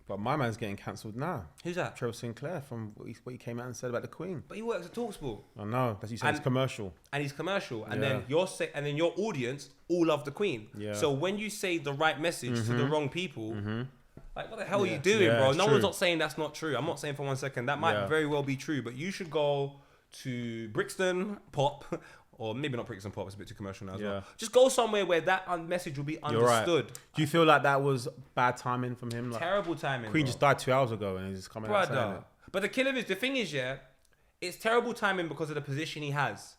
But my man's getting cancelled now. Who's that? Trevor Sinclair, from what he came out and said about the Queen. But he works at TalkSport. I know. That's you said. It's commercial. And he's commercial. And then your audience all love the Queen. Yeah. So when you say the right message to the wrong people, like, what the hell are you doing, bro? No one's not saying that's not true. I'm not saying for 1 second. That might very well be true. But you should go to Brixton Pop, or maybe not Brixton Pop, it's a bit too commercial now as well. Just go somewhere where that message will be understood. Right. Do you feel like that was bad timing from him? Like, terrible timing. Queen just died 2 hours ago and he's just coming out saying it. But the thing is, it's terrible timing because of the position he has.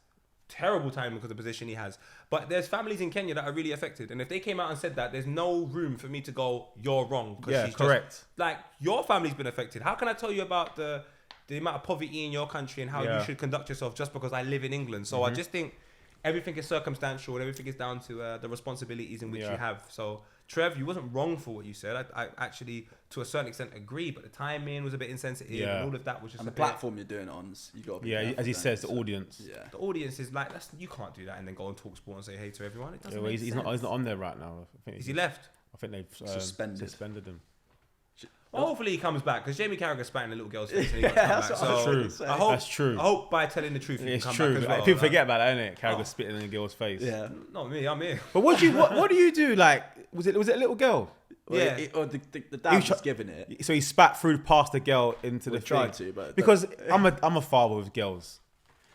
Terrible timing because of the position he has. But there's families in Kenya that are really affected. And if they came out and said that, there's no room for me to go, you're wrong. Yeah, correct. Like, your family's been affected. How can I tell you about the amount of poverty in your country and how you should conduct yourself just because I live in England? So I just think everything is circumstantial and everything is down to the responsibilities in which you have. So, Trev, you wasn't wrong for what you said. I actually, to a certain extent, agree. But the timing was a bit insensitive, and all of that was just. And the platform you're doing it on, you got to be. Yeah, as he says, the audience. Yeah, the audience is like, you can't do that and then go on TalkSport and say hey to everyone. It doesn't make sense. He's not on there right now. I think is he left? I think they've suspended him. Well, hopefully he comes back, because Jamie Carragher spat in the little girl's face and he got to come back. So That's true. I hope by telling the truth he can come back as well. People forget about that, innit? Carragher spitting in the girl's face. Yeah. Not me, I'm here. But what do you do? Like, was it a little girl? Well, the dad was giving it. So he spat through past the girl into the tried thing. to, but because I'm a father with girls.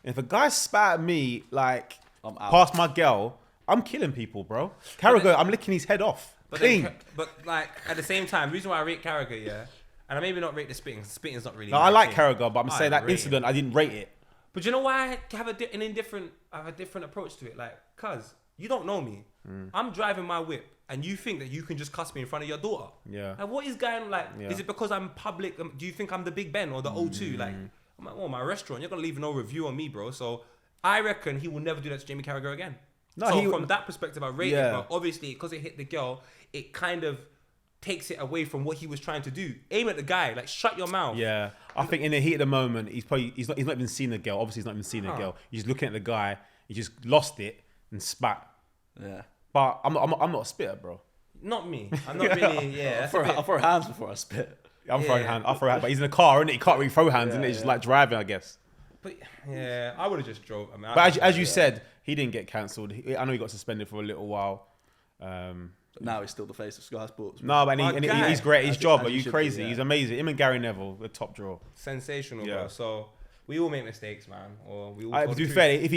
If a guy spat at me like past my girl, I'm killing people, bro. Carragher, I'm licking his head off. But like, at the same time, the reason why I rate Carragher, and I maybe not rate the spitting. Spitting's not really. No, I like Carragher, but I'm saying that incident, I didn't rate it. But you know why I have a different approach to it? Like, cuz you don't know me. I'm driving my whip, and you think that you can just cuss me in front of your daughter. Yeah. Like, what is going on? Like, is it because I'm public? Do you think I'm the Big Ben or the O2? Like, I'm like, my restaurant. You're gonna leave no review on me, bro. So I reckon he will never do that to Jamie Carragher again. No, so from that perspective, I rate it. But obviously, because it hit the girl, it kind of takes it away from what he was trying to do. Aim at the guy, like, shut your mouth. Yeah, I think in the heat of the moment, he's not even seen the girl. Obviously, he's not even seen the girl. He's just looking at the guy. He just lost it and spat. Yeah, but I'm not a spitter, bro. Not me. I'm not really. Yeah, I'll throw hands before I spit. I'm throwing hands. I'll throw hands, but he's in a car, and he can't really throw hands, and he's just like driving, I guess. But yeah, I would have just drove. I mean, but as you said, he didn't get cancelled. I know he got suspended for a little while. But now he's still the face of Sky Sports. No, but he's great. His job. Are you crazy? He's amazing. Him and Gary Neville, the top draw. Sensational, bro. So we all make mistakes, man. Or we all. To be fair, if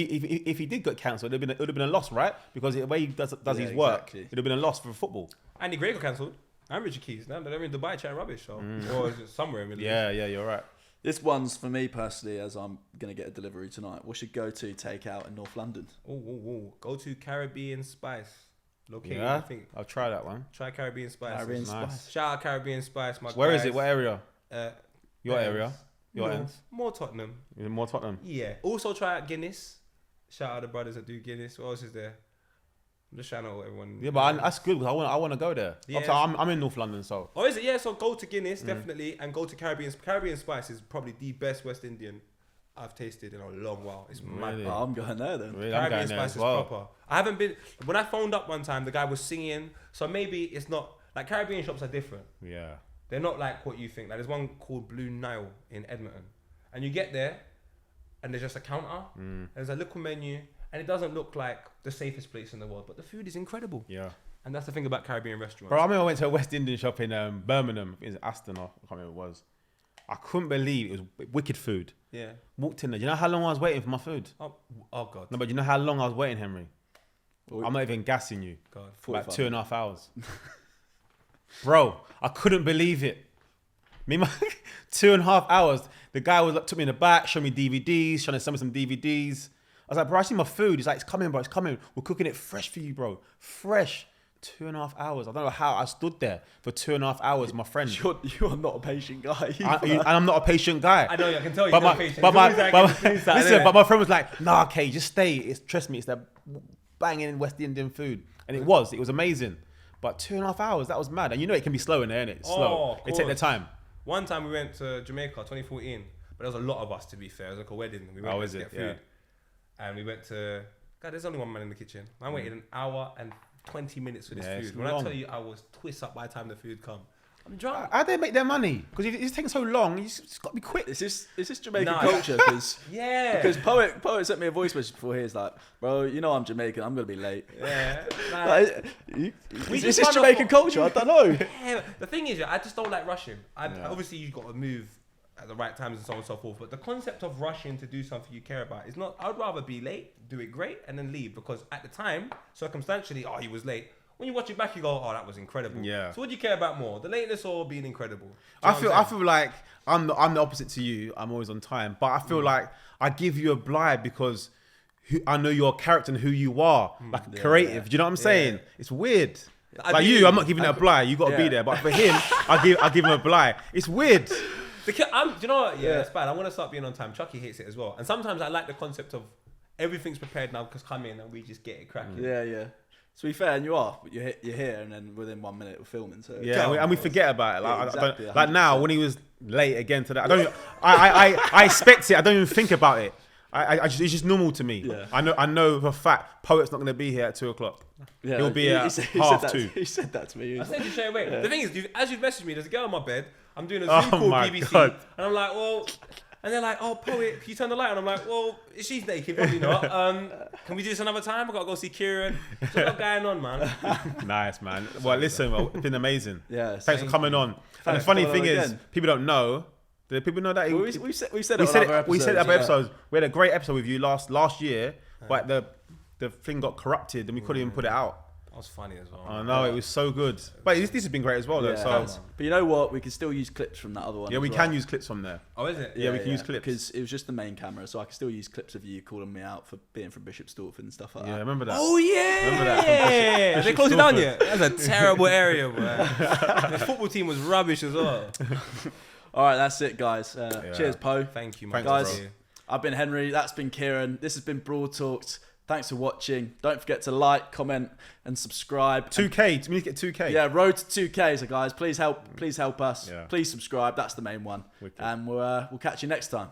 he did get cancelled, it would have been a loss, right? Because the way he does his work, it would have been a loss for football. Andy Gray got cancelled. And Richard Keys. Now they're in Dubai chatting rubbish, so or somewhere in the Middle East. Yeah, you're right. This one's for me personally, as I'm going to get a delivery tonight. What's your go-to takeout in North London? Go to Caribbean Spice. Located, yeah, I think. I'll try that one. Try Caribbean Spice. Caribbean Spice. Shout out Caribbean Spice, my Where guys. is it? What area? Your ends. area? Your ends? More Tottenham. More Tottenham? Yeah. Also try out Guinness. Shout out the brothers that do Guinness. What else is there? I'm just trying to know everyone. Yeah, but that's good because I want to go there. Yeah, I'm in North London, so. Oh, is it? Yeah, so go to Guinness, definitely, and go to Caribbean. Caribbean Spice is probably the best West Indian I've tasted in a long while. It's mad. Really? Oh, I'm going there then. Really, I'm Caribbean going there spice as is well. proper. I haven't been. When I phoned up one time, the guy was singing. So maybe it's not like Caribbean shops are different. Yeah. They're not like what you think. Like there's one called Blue Nile in Edmonton, and you get there, and there's just a counter. There's a little menu, and it doesn't look like the safest place in the world, but the food is incredible. Yeah. And that's the thing about Caribbean restaurants. Bro, I remember I went to a West Indian shop in Birmingham. It was Aston, or I can't remember what it was. I couldn't believe it was wicked food. Yeah. Walked in there. Do you know how long I was waiting for my food? Oh God. No, but you know how long I was waiting, Henry? Well, I'm not even gassing you. God. For like 45 2.5 hours. Bro, I couldn't believe it. Me, my 2.5 hours. The guy was took me in the back, showed me DVDs, trying to send me some DVDs. I was like, bro, I see my food. He's like, it's coming, bro. It's coming. We're cooking it fresh for you, bro. Fresh. 2.5 hours. I don't know how I stood there for 2.5 hours, my friend. You're not a patient guy. And I'm not a patient guy. I know. I can tell you. But You're my, patient. but It's my, always like but it's my- things like listen, that. but my friend was like, nah, okay, just stay. Trust me, it's that banging West Indian food. And it was amazing. But 2.5 hours, that was mad. And you know it can be slow in there, innit? It's slow. of It take their course. time. One time we went to Jamaica, 2014, but there was a lot of us, to be fair. It was like a wedding. We went Oh, there is to it? get food. And we went to... God, there's only one man in the kitchen. Man waited an hour and 20 minutes for this Yeah, it's food. When long. I tell you, I was twist up by the time the food come. I'm drunk. How do they make their money? Because if it's taking so long, it's got to be quick. Is this Jamaican Nah. culture? Because Yeah. poet sent me a voice message before. He's like, bro, you know I'm Jamaican. I'm gonna be late. Yeah. Like, We is just this run Jamaican off- culture? I don't know. Yeah, the thing is, I just don't like rushing. Yeah. Obviously, you've got to move at the right times and so on and so forth. But the concept of rushing to do something you care about is not. I'd rather be late, do it great, and then leave. Because at the time, circumstantially, he was late. When you watch it back, you go, oh, that was incredible. Yeah. So what do you care about more, the lateness or being incredible? Do you I know feel what I'm saying? like I'm the opposite to you. I'm always on time. But I feel like I give you a blind because I know your character and who you are. Like creative. Do you know what I'm saying? It's weird. I Like do- you, I'm not giving it a blind. You got to be Yeah. there. But for him, I give him a blind. It's weird. Do you know what? Yeah, it's bad. I'm gonna start being on time. Chucky hates it as well. And sometimes I like the concept of everything's prepared now because come in and we just get it cracking. Yeah. To be fair, and you are, but you're here, and then within 1 minute we're filming. So Yeah, and we forget about it. Like, Yeah, I exactly, don't, like now, 100%. when he was late again today, I expect it. I don't even think about it. It's just normal to me. Yeah. I know for a fact, Poet's not going to be here at 2:00. yeah, He'll be at said half that, 2. He said that to me. He I was said like, you straight away. Yeah. The thing is, as you've messaged me, there's a girl on my bed. I'm doing a Oh Zoom call my BBC, God. and I'm like, well, and they're like, oh, Poet, can you turn the light on? I'm like, well, she's naked, probably not. Can we do this another time? I gotta go see Kieran. What's got going on, man? Nice, man. Well, listen, it's been amazing. Yeah, Thanks for coming on. And the Thanks funny for thing coming on is, again. people don't know. Do people know that? well, we've said we it said on other it. We said episodes, other yeah. episodes. We had a great episode with you last year, but the thing got corrupted and we couldn't even put it out. That was funny as well. I know, it was so good. But this has been great as well, though. Yeah. So But you know what? We can still use clips from that other one. yeah, as we well. can use clips from there. Oh, is it? Yeah, we can use clips. because it was just the main camera, so I can still use clips of you calling me out for being from Bishop Stortford and stuff like Yeah, that. remember that? Oh yeah! Remember that? Have they closed it down yet? That's a terrible area, bro. The football team was rubbish as well. All right, that's it, guys. Cheers, Poe. Thank you, man. Thanks, Guys, bro. I've been Henry. That's been Kieran. This has been Broad Talks. Thanks for watching. Don't forget to like, comment, and subscribe. 2K. We need to get 2K. Yeah, road to 2K. So, guys, please help us. Yeah. Please subscribe. That's the main one. Wicked. And we'll catch you next time.